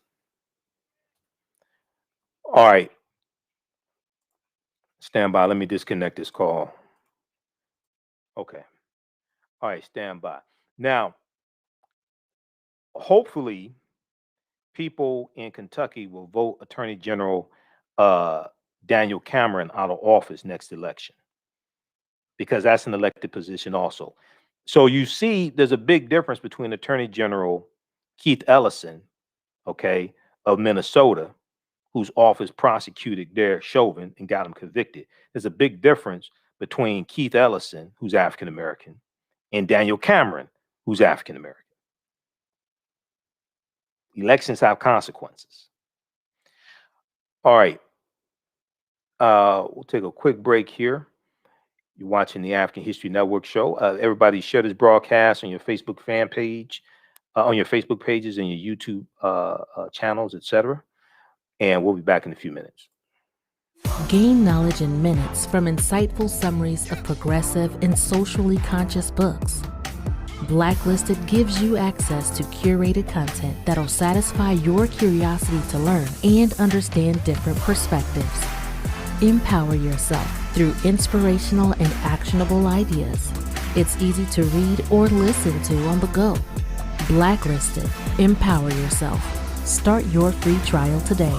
All right. Stand by. Let me disconnect this call. Okay. All right. Stand by. Now, hopefully, people in Kentucky will vote Attorney General Daniel Cameron out of office next election, because that's an elected position also. So you see, there's a big difference between Attorney General Keith Ellison, okay, of Minnesota, whose office prosecuted Derek Chauvin and got him convicted. There's a big difference between Keith Ellison, who's African American, and Daniel Cameron, who's African American. Elections have consequences. All right. we'll take a quick break here. You're watching the African History Network show. Everybody share this broadcast on your Facebook fan page, on your Facebook pages and your YouTube channels, etc. And we'll be back in a few minutes. Gain knowledge in minutes from insightful summaries of progressive and socially conscious books. Blacklisted gives you access to curated content that'll satisfy your curiosity to learn and understand different perspectives. Empower yourself through inspirational and actionable ideas. It's easy to read or listen to on the go. Blacklisted. Empower yourself. Start your free trial today.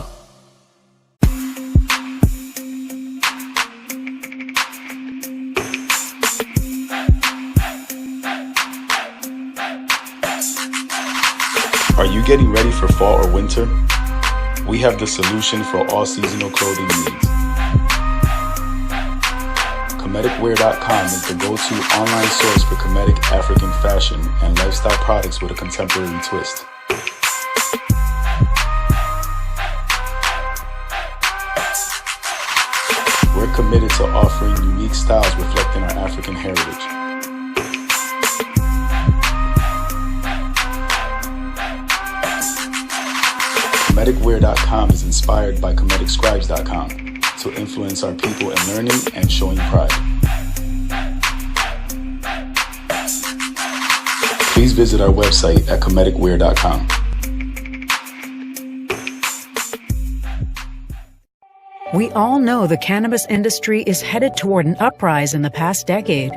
Are you getting ready for fall or winter? We have the solution for all seasonal clothing needs. Kemeticwear.com is the go-to online source for Kemetic African fashion and lifestyle products with a contemporary twist. We're committed to offering unique styles reflecting our African heritage. Kemeticwear.com is inspired by KemeticScribes.com to influence our people in learning and showing pride. Please visit our website at Kemeticwear.com. We all know the cannabis industry is headed toward an uprise in the past decade.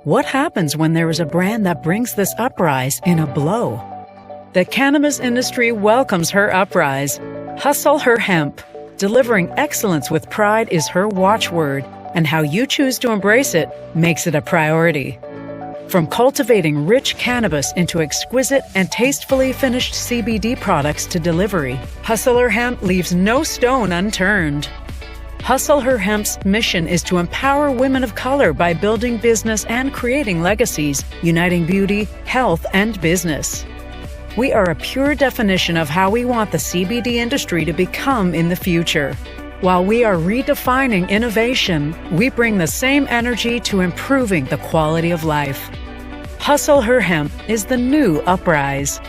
What happens when there is a brand that brings this uprise in a blow? The cannabis industry welcomes her uprise. Hustle her hemp. Delivering excellence with pride is her watchword, and how you choose to embrace it makes it a priority. From cultivating rich cannabis into exquisite and tastefully finished CBD products to delivery, Hustle Her Hemp leaves no stone unturned. Hustle Her Hemp's mission is to empower women of color by building business and creating legacies, uniting beauty, health, and business. We are a pure definition of how we want the CBD industry to become in the future. While we are redefining innovation, we bring the same energy to improving the quality of life. Hustle Her Hemp is the new uprise.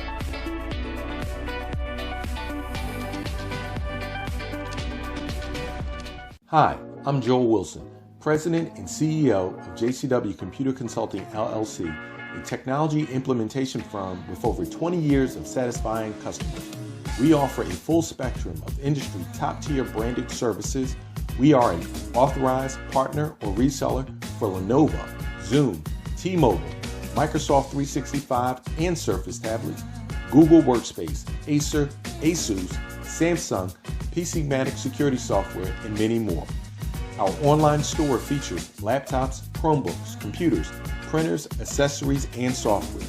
Hi, I'm Joel Wilson, President and CEO of JCW Computer Consulting LLC, a technology implementation firm with over 20 years of satisfying customers. We offer a full spectrum of industry top-tier branded services. We are an authorized partner or reseller for Lenovo, Zoom, T-Mobile, Microsoft 365 and Surface tablets, Google Workspace, Acer, Asus, Samsung, PCmatic security software, and many more. Our online store features laptops, Chromebooks, computers, printers, accessories, and software.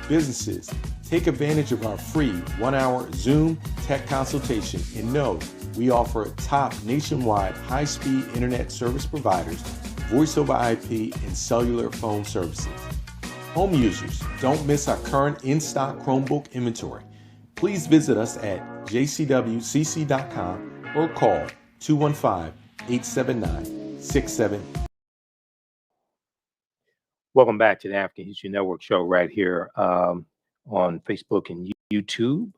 Businesses, take advantage of our free 1-hour Zoom tech consultation and know we offer top nationwide high-speed internet service providers, voice over IP, and cellular phone services. Home users, don't miss our current in-stock Chromebook inventory. Please visit us at jcwcc.com or call 215-879-67. Welcome back to the African History Network show right here on Facebook and YouTube.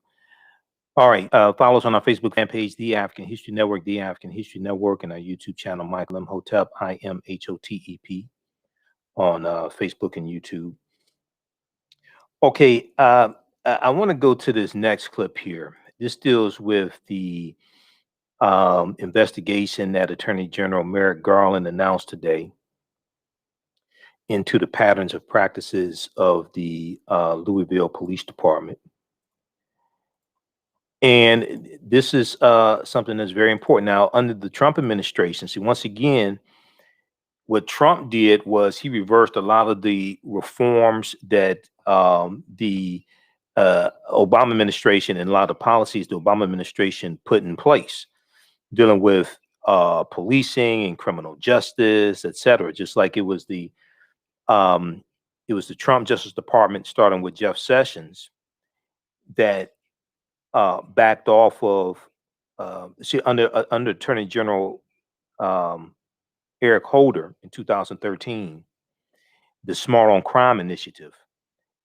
All right, follow us on our Facebook fan page, The African History Network, The African History Network, and our YouTube channel, Michael Imhotep, IMHOTEP, on Facebook and YouTube. Okay, I want to go to this next clip here. This deals with the investigation that Attorney General Merrick Garland announced today into the patterns of practices of the Louisville Police Department. And this is something that's very important. Now, under the Trump administration, see, once again, what Trump did was he reversed a lot of the reforms that the Obama administration and a lot of the policies the Obama administration put in place, dealing with policing and criminal justice, et cetera. Just like it was the Trump Justice Department, starting with Jeff Sessions, that backed off of under Attorney General Eric Holder in 2013, the Smart on Crime initiative,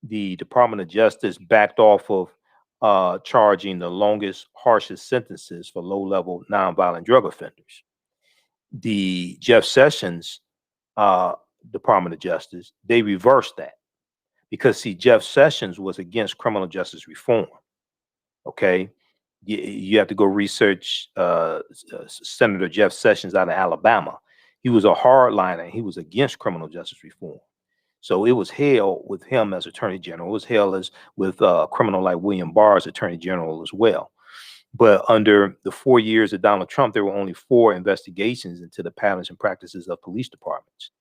the Department of Justice backed off of charging the longest, harshest sentences for low-level nonviolent drug offenders. The Jeff Sessions Department of Justice, they reversed that because, see, Jeff Sessions was against criminal justice reform. Okay, you have to go research Senator Jeff Sessions out of Alabama. He was a hardliner. He was against criminal justice reform. So it was hell with him as Attorney General. It was hell as with a criminal like William Barr as Attorney General as well. But under the 4 years of Donald Trump, there were only 4 investigations into the patterns and practices of police departments.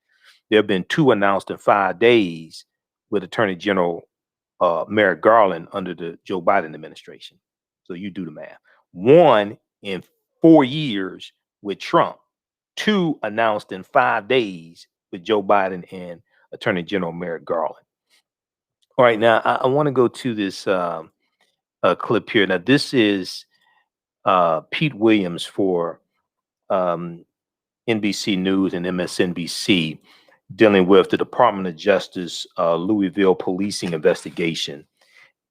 There have been 2 announced in 5 days with Attorney General Merrick Garland under the Joe Biden administration. So you do the math. 1 in 4 years with Trump, 2 announced in 5 days with Joe Biden and Attorney General Merrick Garland. All right, now I want to go to this clip here. Now this is Pete Williams for NBC News and MSNBC dealing with the Department of Justice Louisville policing investigation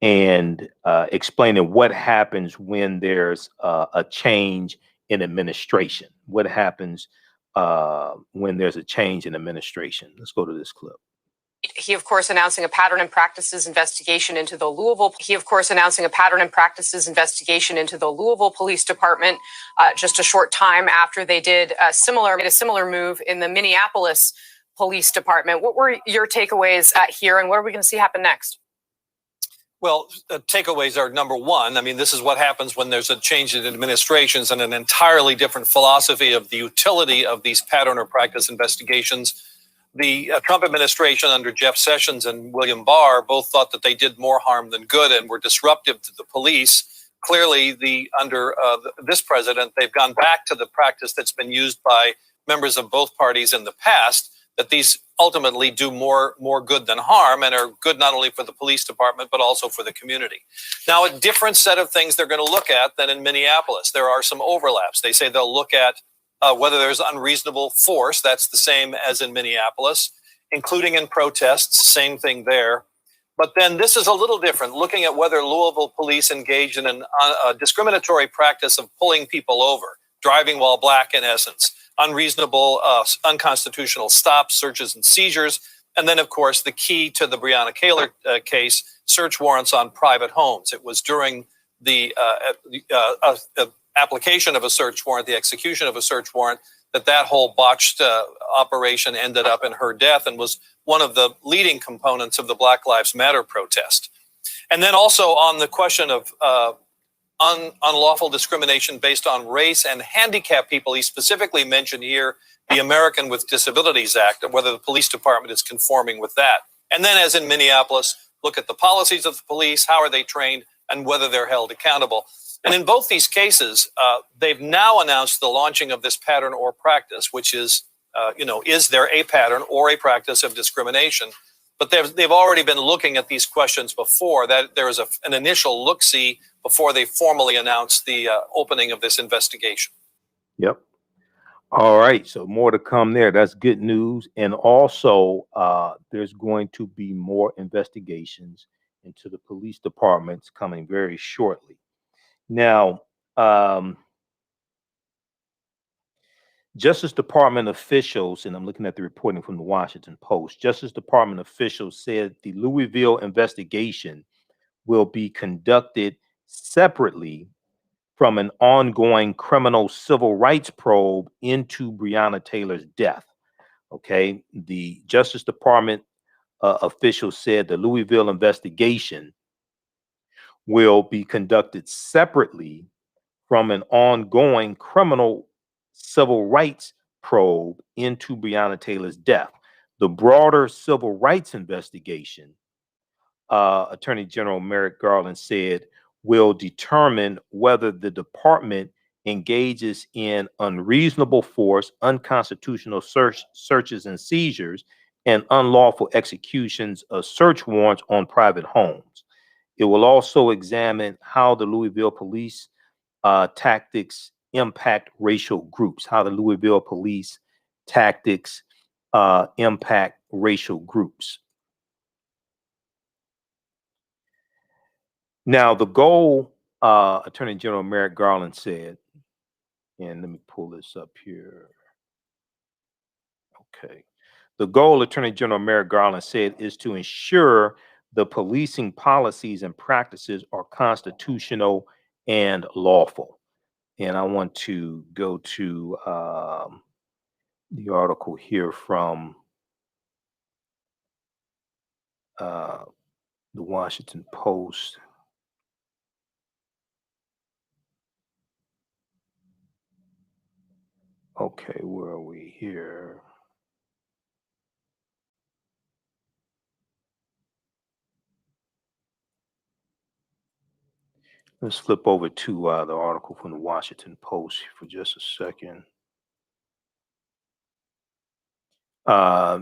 and explaining what happens when there's a change in administration. What happens when there's a change in administration? Let's go to this clip. He, of course, announcing a pattern and practices investigation into the Louisville. He, of course, announcing a pattern and practices investigation into the Louisville Police Department just a short time after they did a similar move in the Minneapolis Police Department. What were your takeaways here, and what are we going to see happen next? Well, takeaways are, number one, I mean, this is what happens when there's a change in administrations and an entirely different philosophy of the utility of these pattern or practice investigations. The Trump administration under Jeff Sessions and William Barr both thought that they did more harm than good and were disruptive to the police. Clearly, under this president, they've gone back to the practice that's been used by members of both parties in the past, that these ultimately do more good than harm and are good not only for the police department, but also for the community. Now, a different set of things they're going to look at than in Minneapolis. There are some overlaps. They say they'll look at whether there's unreasonable force. That's the same as in Minneapolis, including in protests, same thing there. But then this is a little different, looking at whether Louisville police engaged in a discriminatory practice of pulling people over, driving while black in essence, unreasonable, unconstitutional stops, searches and seizures. And then, of course, the key to the Breonna Taylor case, search warrants on private homes. It was during the application of a search warrant, the execution of a search warrant, that whole botched operation ended up in her death and was one of the leading components of the Black Lives Matter protest. And then also on the question of unlawful discrimination based on race and handicapped people, he specifically mentioned here the American with Disabilities Act and whether the police department is conforming with that. And then, as in Minneapolis, look at the policies of the police, how are they trained, and whether they're held accountable. And in both these cases, they've now announced the launching of this pattern or practice, which is, is there a pattern or a practice of discrimination? But they've already been looking at these questions before. That there is an initial look-see before they formally announced the opening of this investigation. Yep. All right. So more to come there. That's good news. And also, there's going to be more investigations into the police departments coming very shortly. Now, Justice Department officials, and I'm looking at the reporting from the Washington Post, Justice Department officials said the Louisville investigation will be conducted separately from an ongoing criminal civil rights probe into Breonna Taylor's death. Okay, the Justice Department officials said the Louisville investigation will be conducted separately from an ongoing criminal civil rights probe into Breonna Taylor's death. The broader civil rights investigation, Attorney General Merrick Garland said, will determine whether the department engages in unreasonable force, unconstitutional searches and seizures, and unlawful executions of search warrants on private homes. It will also examine how the Louisville police tactics impact racial groups, how the Louisville police tactics impact racial groups. Now, the goal, Attorney General Merrick Garland said, and let me pull this up here. Okay. The goal, Attorney General Merrick Garland said, is to ensure the policing policies and practices are constitutional and lawful. And I want to go to the article here from the Washington Post. Okay, where are we here? Let's flip over to the article from the Washington Post for just a second.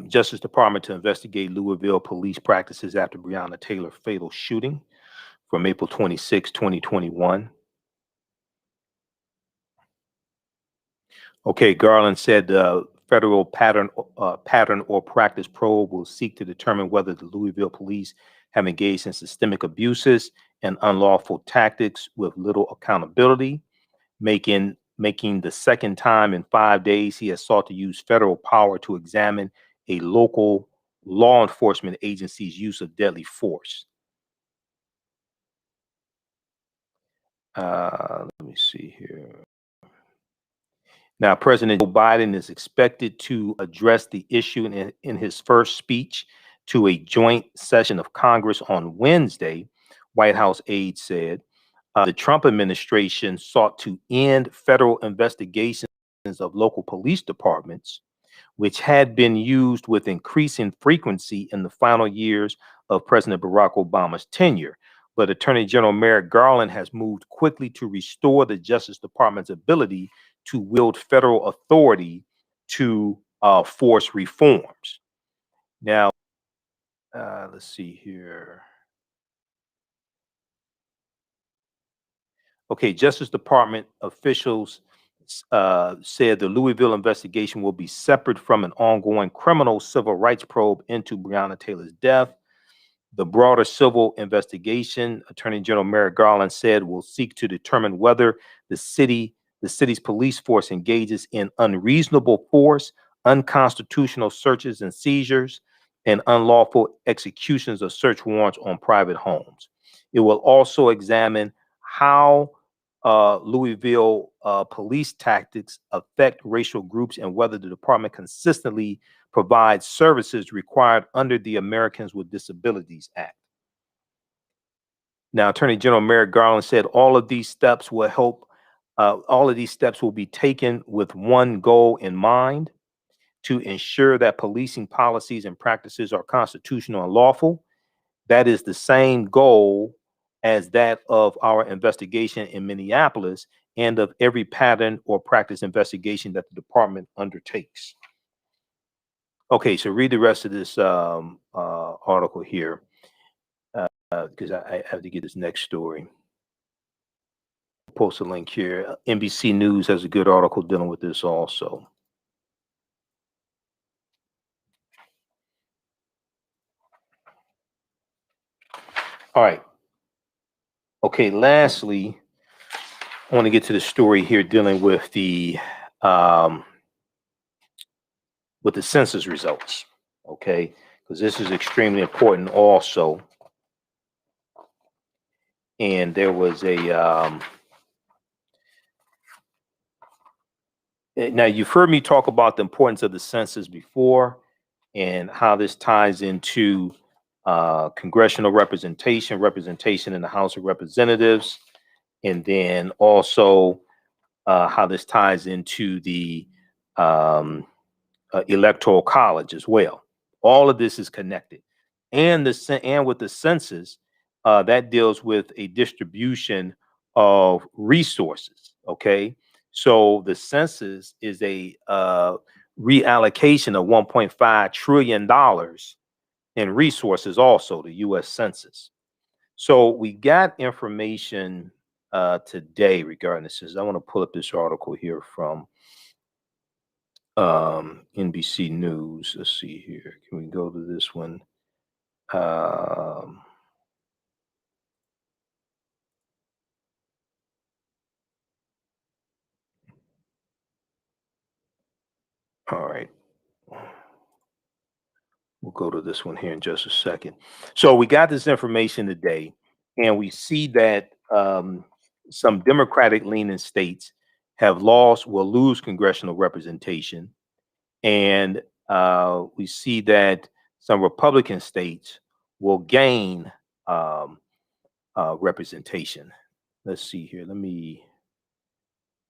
Justice Department to investigate Louisville police practices after Breonna Taylor fatal shooting from April 26, 2021. Okay, Garland said the federal pattern or practice probe will seek to determine whether the Louisville police have engaged in systemic abuses and unlawful tactics with little accountability, making the second time in 5 days he has sought to use federal power to examine a local law enforcement agency's use of deadly force. Let me see here. Now, President Joe Biden is expected to address the issue in his first speech to a joint session of Congress on Wednesday, White House aides said. The Trump administration sought to end federal investigations of local police departments, which had been used with increasing frequency in the final years of President Barack Obama's tenure. But Attorney General Merrick Garland has moved quickly to restore the Justice Department's ability to wield federal authority to force reforms. Now, let's see here. Okay, Justice Department officials said the Louisville investigation will be separate from an ongoing criminal civil rights probe into Breonna Taylor's death. The broader civil investigation, Attorney General Merrick Garland said, will seek to determine whether the city's police force engages in unreasonable force, unconstitutional searches and seizures, and unlawful executions of search warrants on private homes. It will also examine how Louisville police tactics affect racial groups and whether the department consistently provides services required under the Americans with Disabilities Act. Now, Attorney General Merrick Garland said all of these steps will help. All of these steps will be taken with one goal in mind: to ensure that policing policies and practices are constitutional and lawful. That is the same goal as that of our investigation in Minneapolis and of every pattern or practice investigation that the department undertakes. Okay, so read the rest of this article here, because I have to get this next story. Post a link here. NBC News has a good article dealing with this also. All right. Okay, lastly, I want to get to the story here dealing with the census results, okay? Because this is extremely important also. And there was a now you've heard me talk about the importance of the census before and how this ties into congressional representation in the House of Representatives, and then also how this ties into the Electoral College as well. All of this is connected, and with the census, that deals with a distribution of resources. Okay, so the census is a reallocation of $1.5 trillion in resources. Also, the U.S. Census. So we got information today regarding this. I want to pull up this article here from NBC News. Let's see here. Can we go to this one? All right. We'll go to this one here in just a second. So we got this information today, and we see that some Democratic leaning states will lose congressional representation. And we see that some Republican states will gain representation. Let's see here. Let me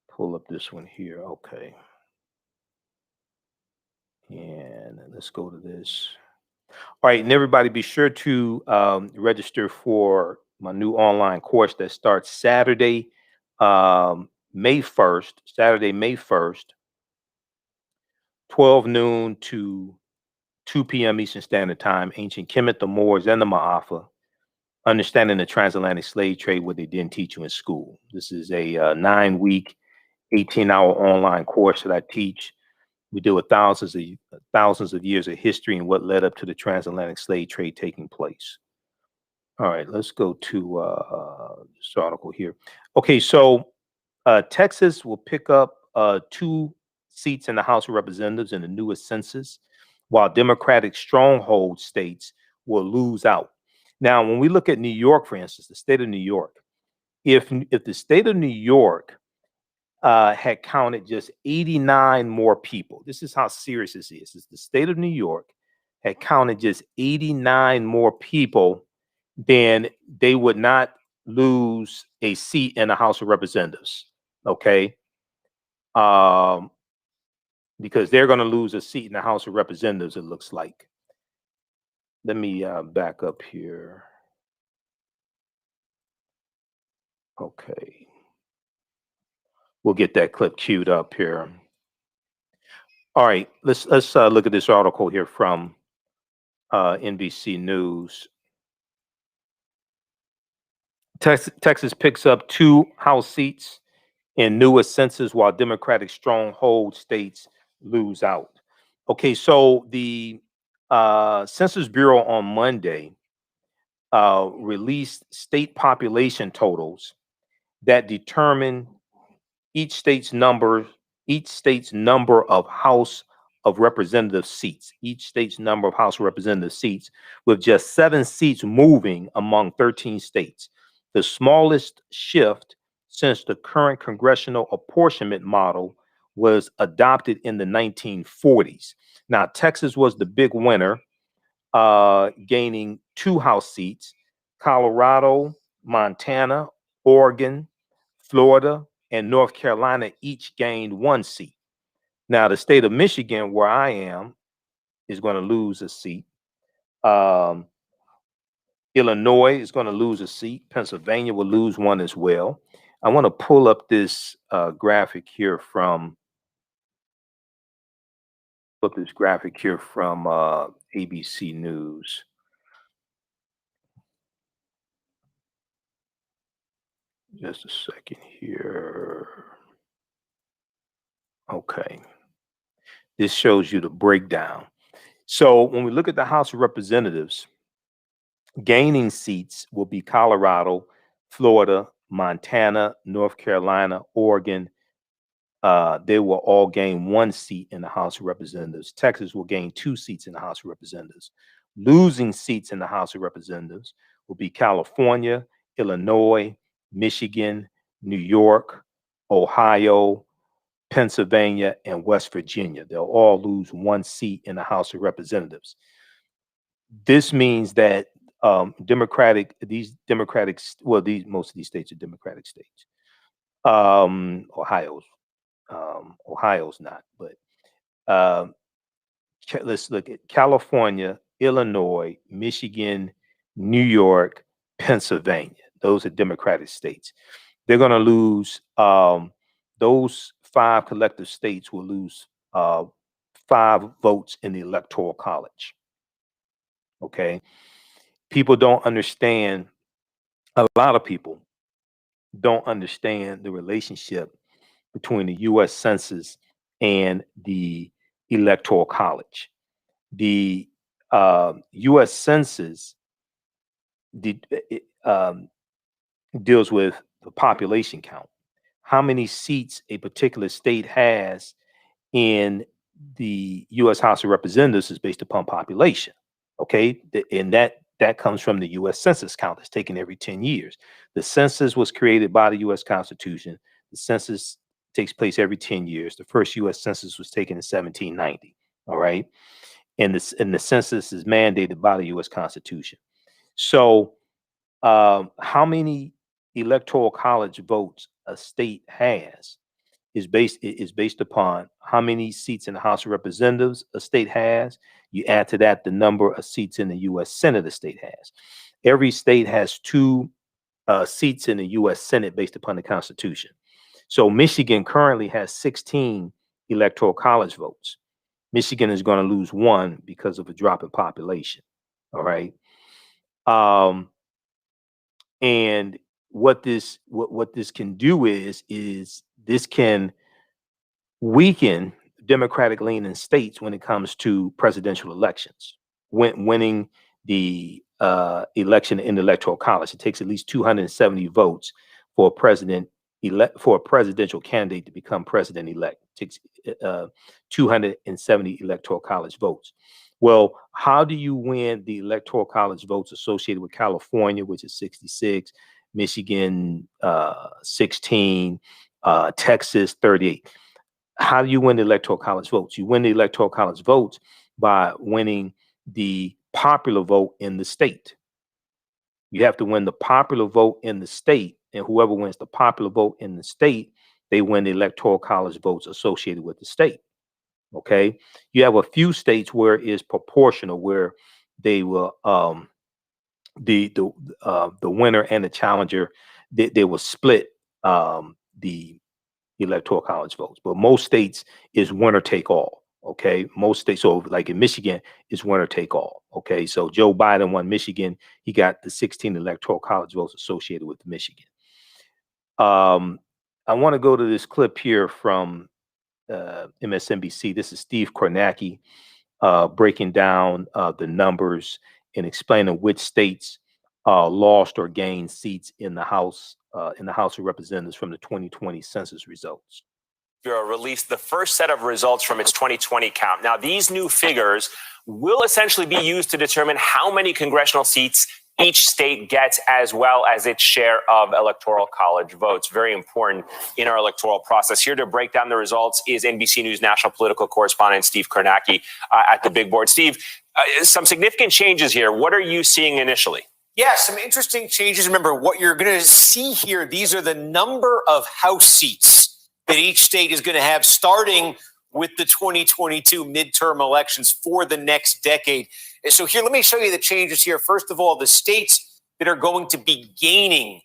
pull up this one here. Okay. And let's go to this. All right, and everybody be sure to register for my new online course that starts Saturday, May 1st, 12 noon to 2 p.m. Eastern Standard Time, Ancient Kemet, the Moors, and the Maafa, Understanding the Transatlantic Slave Trade, what they didn't teach you in school. This is a 9-week, 18-hour online course that I teach. We deal with thousands of years of history and what led up to the transatlantic slave trade taking place. All right, let's go to this article here. Okay, so Texas will pick up 2 seats in the House of Representatives in the newest census, while Democratic stronghold states will lose out. Now, when we look at New York, for instance, the state of New York, if the state of New York had counted just 89 more people. This is how serious this is. It's the state of New York had counted just 89 more people, then they would not lose a seat in the House of Representatives. Okay. Because they're going to lose a seat in the House of Representatives, it looks like. Let me back up here. Okay. We'll get that clip queued up here. All right, let's look at this article here from NBC News. Texas picks up 2 House seats in newest census, while Democratic stronghold states lose out. Okay, so the Census Bureau on Monday released state population totals that determine each state's number of House of Representative seats, with just 7 seats moving among 13 states, the smallest shift since the current congressional apportionment model was adopted in the 1940s. Now, Texas was the big winner, gaining 2 House seats. Colorado, Montana, Oregon, Florida, and North Carolina each gained 1 seat. Now, the state of Michigan, where I am, is going to lose a seat. Illinois is going to lose a seat. Pennsylvania will lose 1 as well. I want to pull up this graphic here from ABC News. Just a second here. Okay. This shows you the breakdown. So when we look at the House of Representatives, gaining seats will be Colorado, Florida, Montana, North Carolina, Oregon. They will all gain 1 seat in the House of Representatives. Texas will gain 2 seats in the House of Representatives. Losing seats in the House of Representatives will be California, Illinois, Michigan, New York, Ohio, Pennsylvania, and West Virginia. They'll all lose 1 seat in the House of Representatives. This means that most of these states are Democratic states. Ohio's not, but let's look at California, Illinois, Michigan, New York, Pennsylvania. Those are Democratic states. They're going to lose, those 5 collective states will lose 5 votes in the Electoral College. Okay. People don't understand, a lot of people don't understand the relationship between the U.S. Census and the Electoral College. The U.S. Census deals with the population count, how many seats a particular state has in the U.S. House of Representatives is based upon population. Okay, and that comes from the U.S. Census count that's taken every 10 years. The census was created by the U.S. Constitution. The census takes place every 10 years. The first U.S. Census was taken in 1790. All right, and the census is mandated by the U.S. Constitution. So, how many electoral college votes a state has is based upon how many seats in the House of Representatives a state has. You add to that the number of seats in the U.S. Senate a state has. Every state has 2 seats in the U.S. Senate based upon the Constitution. So Michigan currently has 16 electoral college votes. Michigan is going to lose 1 because of a drop in population. All right. And what this can do is this can weaken Democratic leaning states when it comes to presidential elections. Winning the election in the Electoral College, it takes at least 270 votes for a presidential candidate to become president-elect. It takes 270 Electoral College votes. Well, how do you win the Electoral College votes associated with California, which is 66, Michigan 16, Texas 38? How do you win the Electoral College votes? You win the Electoral College votes by winning the popular vote in the state. You have to win the popular vote in the state, and whoever wins the popular vote in the state, they win the Electoral College votes associated with the state. Okay, you have a few states where it is proportional, where they will the winner and the challenger, they will split the Electoral College votes, but most states is winner take all. Okay, most states, so like in Michigan, is winner take all. Okay, so Joe Biden won Michigan; he got the 16 Electoral College votes associated with Michigan. I want to go to this clip here from MSNBC. This is Steve Kornacki breaking down the numbers and explaining which states lost or gained seats in the House of Representatives from the 2020 census results. Bureau released the first set of results from its 2020 count. Now, these new figures will essentially be used to determine how many congressional seats each state gets, as well as its share of electoral college votes. Very important in our electoral process. Here to break down the results is NBC News national political correspondent Steve Kornacki at the big board. Steve, some significant changes here. What are you seeing initially? Yeah, some interesting changes. Remember, what you're going to see here, these are the number of House seats that each state is going to have starting with the 2022 midterm elections for the next decade. So here, let me show you the changes here. First of all, the states that are going to be gaining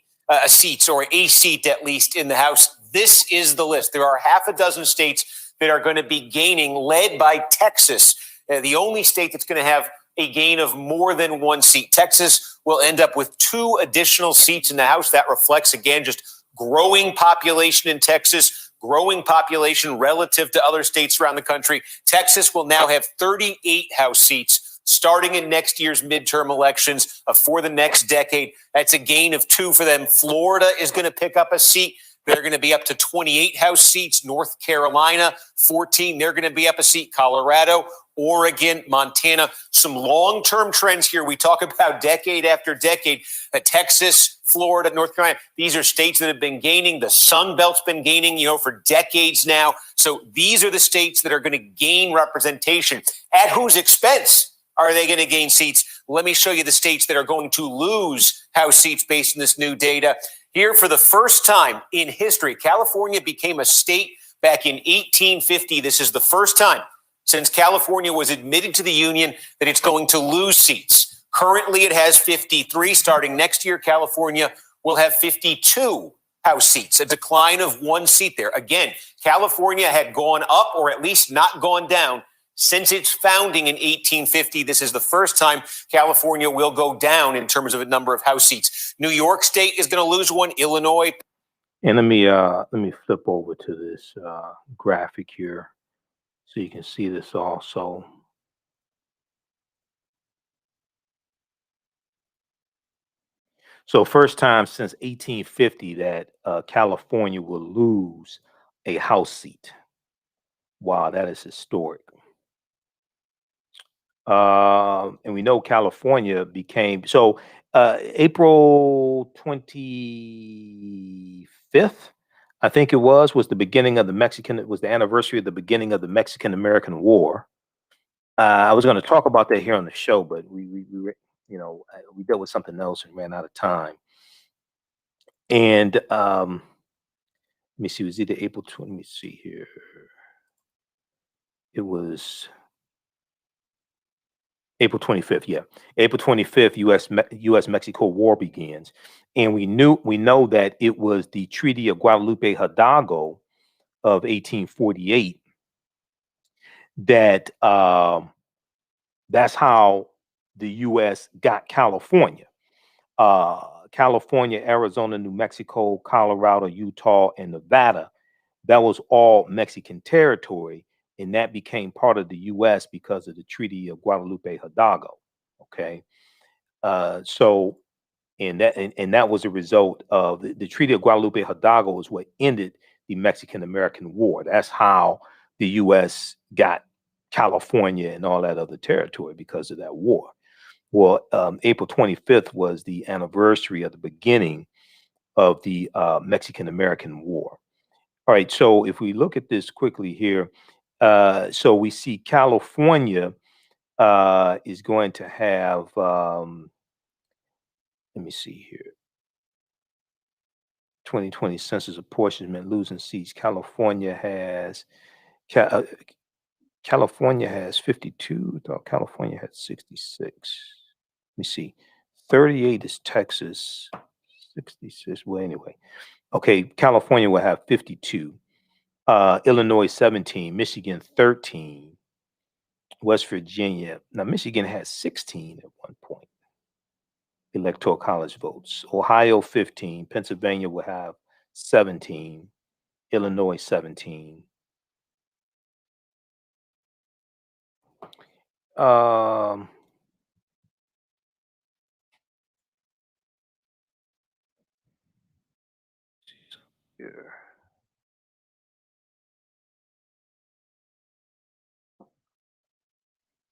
seats, or a seat at least, in the House. This is the list. There are half a dozen states that are going to be gaining, led by Texas, the only state that's going to have a gain of more than 1 seat. Texas will end up with 2 additional seats in the House. That reflects, again, just growing population in Texas, growing population relative to other states around the country. Texas will now have 38 House seats starting in next year's midterm elections for the next decade. That's a gain of 2 for them. Florida is going to pick up a seat. They're going to be up to 28 House seats. North Carolina, 14. They're going to be up a seat. Colorado, Oregon, Montana. Some long-term trends here. We talk about decade after decade. Texas, Florida, North Carolina. These are states that have been gaining. The Sun Belt's been gaining, for decades now. So these are the states that are going to gain representation. At whose expense are they going to gain seats? Let me show you the states that are going to lose House seats based on this new data. Here, for the first time in history, California became a state back in 1850. This is the first time since California was admitted to the Union that it's going to lose seats. Currently, it has 53. Starting next year, California will have 52 House seats, a decline of 1 seat there. Again, California had gone up, or at least not gone down, since its founding in 1850. This is the first time California will go down in terms of a number of House seats. New York State is going to lose 1. Illinois, And let me flip over to this graphic here so you can see this also. So first time since 1850 that California will lose a House seat. Wow, that is historic. And we know California became so April 25th, I think it was the beginning of it was the anniversary of the beginning of the Mexican-American War. I was going to talk about that here on the show, but we dealt with something else and ran out of time. And let me see, was it the April 20? Let me see here. It was April 25th, yeah. April 25th, US Mexico war begins. And we know that it was the Treaty of Guadalupe Hidalgo of 1848 that that's how the US got California. California, Arizona, New Mexico, Colorado, Utah, and Nevada, that was all Mexican territory, and that became part of the U.S. because of the Treaty of Guadalupe Hidalgo. Okay, so and that was a result of the Treaty of Guadalupe Hidalgo is what ended the Mexican-American War. That's how the U.S. got California and all that other territory because of that war. Well, April 25th was the anniversary of the beginning of the Mexican-American War. All right, so if we look at this quickly here, so we see California is going to have, let me see here, 2020 census apportionment, losing seats. California has 52. I thought California had 66. Let me see. 38 is Texas. 66. Well, anyway. Okay, California will have 52. Illinois 17, Michigan 13, West Virginia. Now, Michigan had 16 at one point. Electoral college votes. Ohio 15, Pennsylvania will have 17, Illinois 17. Here.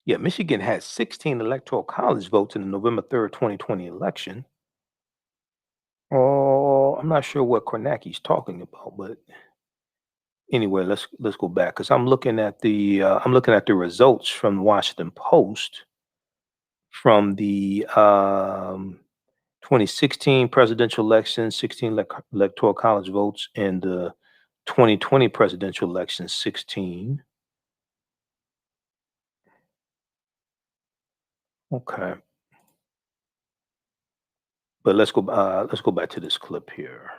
Yeah, Michigan had 16 electoral college votes in the November 3rd, 2020 election. Oh, I'm not sure what Kornacki's talking about, but anyway, let's go back because I'm looking at the results from the Washington Post from the 2016 presidential election, 16 electoral college votes, and the 2020 presidential election, 16. Okay. But let's go back to this clip here.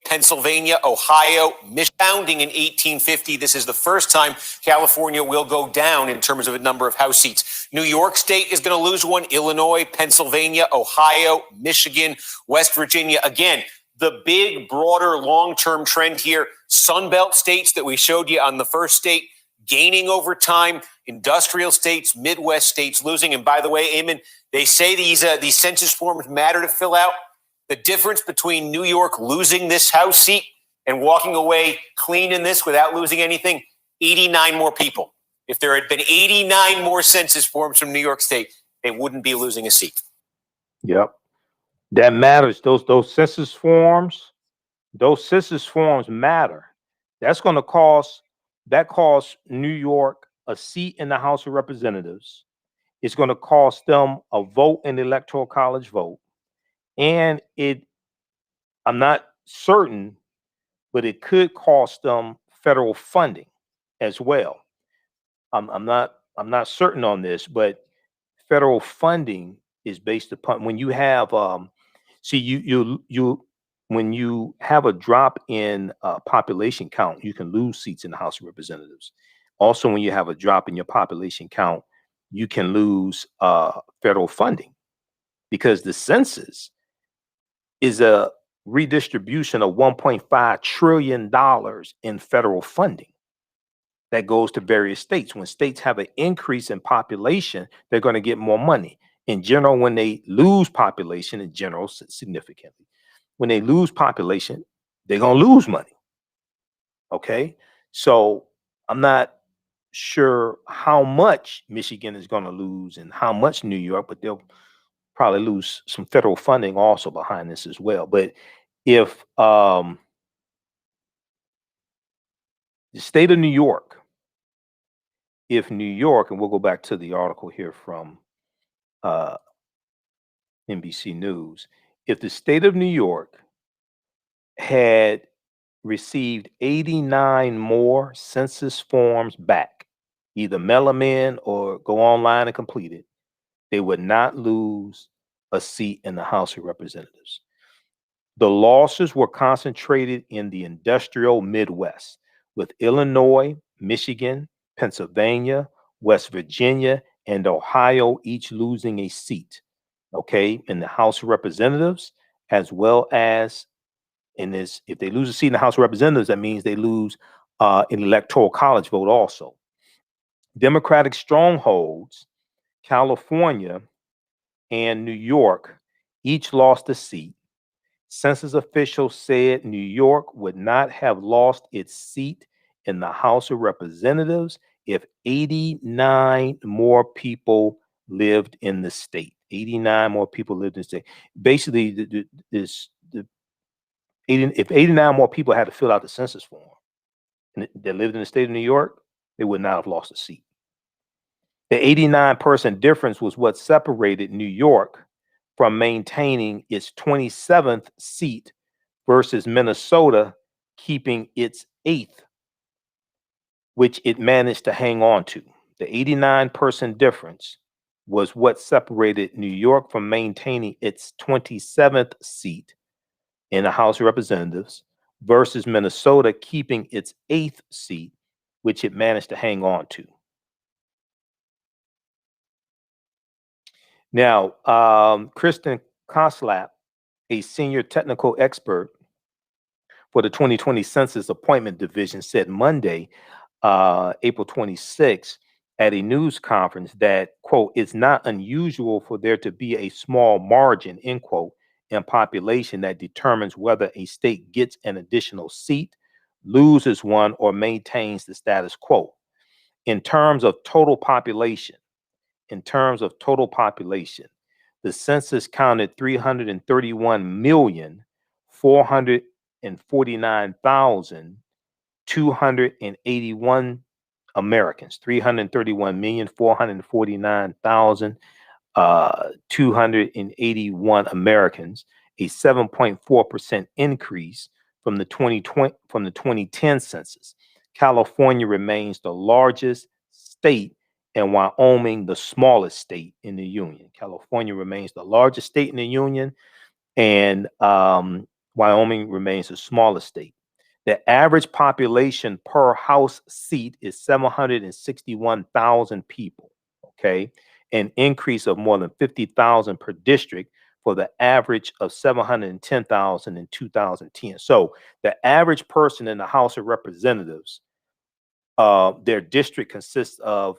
Pennsylvania, Ohio, founding in 1850. This is the first time California will go down in terms of a number of House seats. New York State is going to lose one. Illinois, Pennsylvania, Ohio, Michigan, West Virginia. Again, the big, broader, long-term trend here, Sunbelt states that we showed you on the first state, gaining over time, industrial states, Midwest states losing. And by the way, Eamon, they say these census forms matter to fill out. The difference between New York losing this House seat and walking away clean in this without losing anything, 89 more people. If there had been 89 more census forms from New York State, they wouldn't be losing a seat. Yep. That matters. Those census forms matter. That's going to cost New York a seat in the House of Representatives. It's going to cost them a vote in the Electoral College vote. And I'm not certain, but it could cost them federal funding as well. I'm not certain on this, but federal funding is based upon when you have when you have a drop in population count, you can lose seats in the House of Representatives. Also, when you have a drop in your population count, you can lose federal funding. because the census is a redistribution of $1.5 trillion in federal funding that goes to various states. When states have an increase in population, they're going to get more money. In general, when they lose population, in general, significantly, when they lose population, they're going to lose money. Okay. So I'm not sure how much Michigan is going to lose and how much New York, but they'll probably lose some federal funding also behind this as well. But if the state of New York, if New York, and we'll go back to the article here from NBC News, if the state of New York had received 89 more census forms back, either mail them in or go online and complete it, they would not lose a seat in the House of Representatives. The losses were concentrated in the industrial Midwest, with Illinois, Michigan, Pennsylvania, West Virginia, and Ohio each losing a seat, okay, in the House of Representatives, as well as in this. If they lose a seat in the House of Representatives, that means they lose an electoral college vote also. Democratic strongholds, California and New York, each lost a seat. Census officials said New York would not have lost its seat in the House of Representatives if 89 more people lived in the state. 89 more people lived in the state. Basically, if 89 more people had to fill out the census form and they lived in the state of New York, they would not have lost a seat. The 89% difference was what separated New York from maintaining its 27th seat versus Minnesota keeping its 8th, which it managed to hang on to. The 89% difference was what separated New York from maintaining its 27th seat in the House of Representatives versus Minnesota keeping its 8th seat, which it managed to hang on to. Now, Kristen Koslap, a senior technical expert for the 2020 Census Appointment Division, said Monday, April 26, at a news conference that, quote, it's not unusual for there to be a small margin, end quote, in population that determines whether a state gets an additional seat, loses one, or maintains the status quo. In terms of total population, the census counted 331,449,281 Americans. 331,449,281 Americans, a 7.4% increase from the 2010 census. California remains the largest state and Wyoming the smallest state in the union. California remains the largest state in the union, and Wyoming remains the smallest state. The average population per House seat is 761,000 people, okay? An increase of more than 50,000 per district for the average of 710,000 in 2010. So the average person in the House of Representatives, their district consists of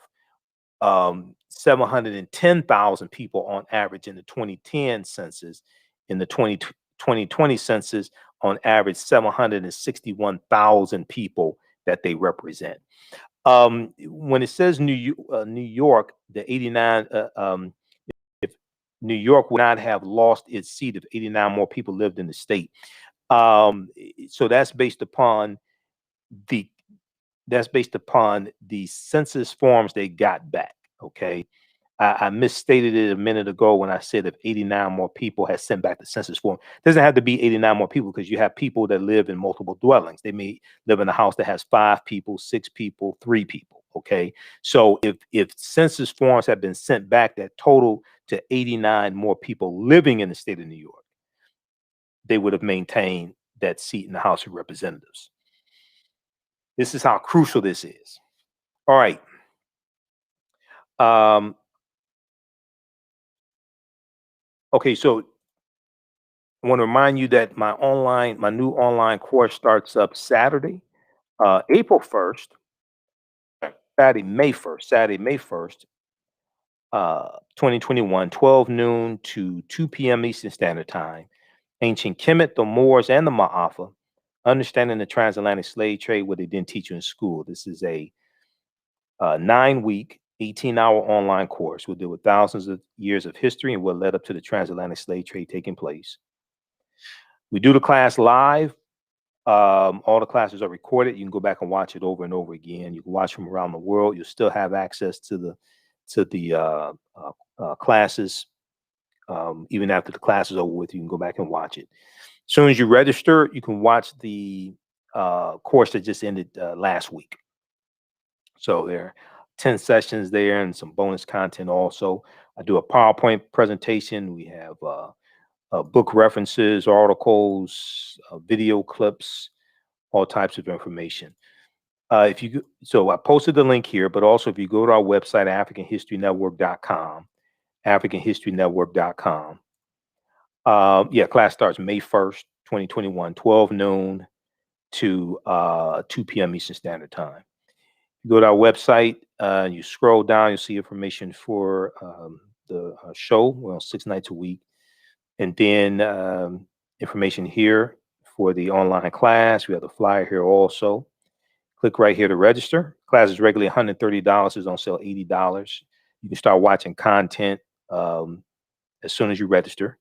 710,000 people on average in the 2010 census. In the 2020 census, on average, 761,000 people that they represent. When it says New York, the 89, if New York would not have lost its seat if 89 more people lived in the state. So that's based upon the census forms they got back. Okay. I misstated it a minute ago when I said if 89 more people had sent back the census form. It doesn't have to be 89 more people, because you have people that live in multiple dwellings. They may live in a house that has 5 people, 6 people, 3 people. Okay. So if census forms have been sent back that total to 89 more people living in the state of New York, they would have maintained that seat in the House of Representatives. This is how crucial this is. All right. Okay, so I want to remind you that my new online course starts up Saturday, April 1st, Saturday, May 1st, 2021, 12 noon to 2 p.m. Eastern Standard Time. Ancient Kemet, the Moors, and the Maafa, understanding the transatlantic slave trade, what they didn't teach you in school. This is a 9-week, 18-hour online course. We'll deal with thousands of years of history and what led up to the transatlantic slave trade taking place. We do the class live. All the classes are recorded. You can go back and watch it over and over again. You can watch from around the world. You'll still have access to the classes. Even after the class is over with, you can go back and watch it. As soon as you register, you can watch the course that just ended last week. So there are 10 sessions there and some bonus content also. I do a PowerPoint presentation. We have book references, articles, video clips, all types of information. So I posted the link here, but also if you go to our website, AfricanHistoryNetwork.com, AfricanHistoryNetwork.com. Class starts May 1st, 2021, 12 noon to 2 p.m. Eastern Standard Time. You go to our website, you scroll down, you'll see information for the show, well, 6 nights a week. And then information here for the online class. We have the flyer here also. Click right here to register. Class is regularly $130. It's on sale $80. You can start watching content as soon as you register.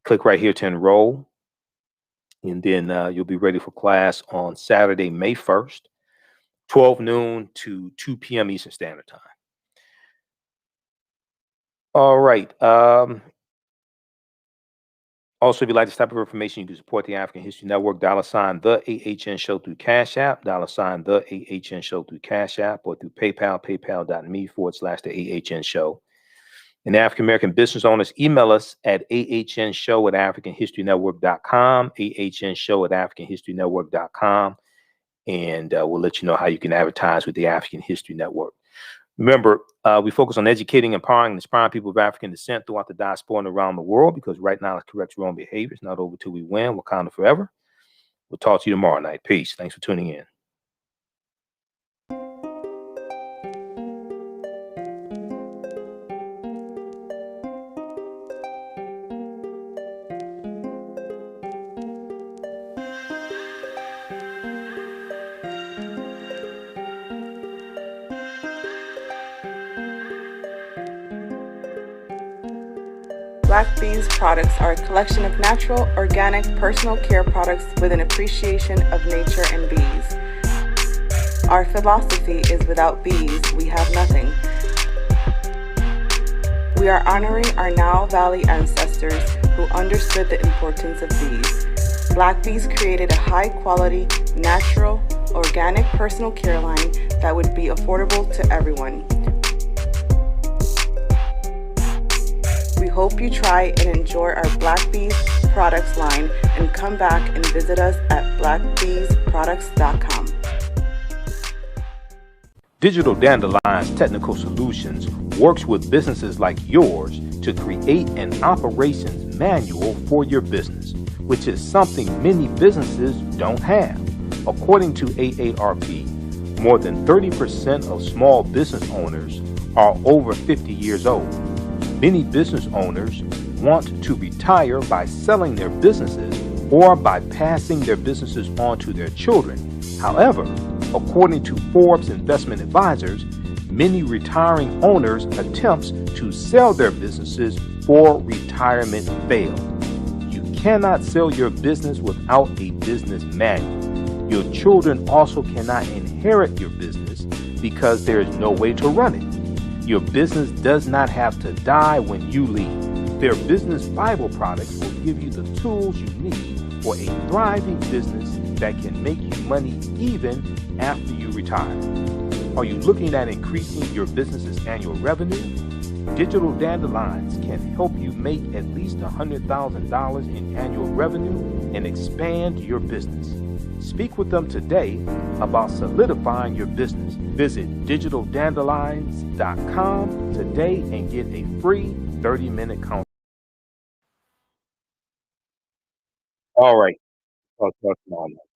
Click right here to enroll. And then you'll be ready for class on Saturday, May 1st, 12 noon to 2 p.m. Eastern Standard Time. All right. Also, if you'd like this type of information, you can support the African History Network, $ the AHN Show through Cash App, $ the AHN Show through Cash App, or through PayPal, paypal.me/the AHN Show. And African American business owners, email us at ahnshow@africanhistorynetwork.com, ahnshow@africanhistorynetwork.com, and we'll let you know how you can advertise with the African History Network. Remember, we focus on educating, empowering, and inspiring people of African descent throughout the diaspora and around the world, because right now, it corrects wrong behavior. It's not over till we win. Wakanda forever. We'll talk to you tomorrow night. Peace. Thanks for tuning in. Black Bees products are a collection of natural, organic, personal care products with an appreciation of nature and bees. Our philosophy is without bees, we have nothing. We are honoring our Nile Valley ancestors who understood the importance of bees. Black Bees created a high-quality, natural, organic personal care line that would be affordable to everyone. We hope you try and enjoy our Black Bees products line and come back and visit us at blackbeesproducts.com. Digital Dandelion's Technical Solutions works with businesses like yours to create an operations manual for your business, which is something many businesses don't have. According to AARP, more than 30% of small business owners are over 50 years old. Many business owners want to retire by selling their businesses or by passing their businesses on to their children. However, according to Forbes Investment Advisors, many retiring owners' attempts to sell their businesses for retirement fail. You cannot sell your business without a business manual. Your children also cannot inherit your business because there is no way to run it. Your business does not have to die when you leave. Their business Bible products will give you the tools you need for a thriving business that can make you money even after you retire. Are you looking at increasing your business's annual revenue? Digital Dandelions can help you make at least $100,000 in annual revenue and expand your business. Speak with them today about solidifying your business. Visit digitaldandelions.com today and get a free 30-minute consultation. All right. Talk tomorrow.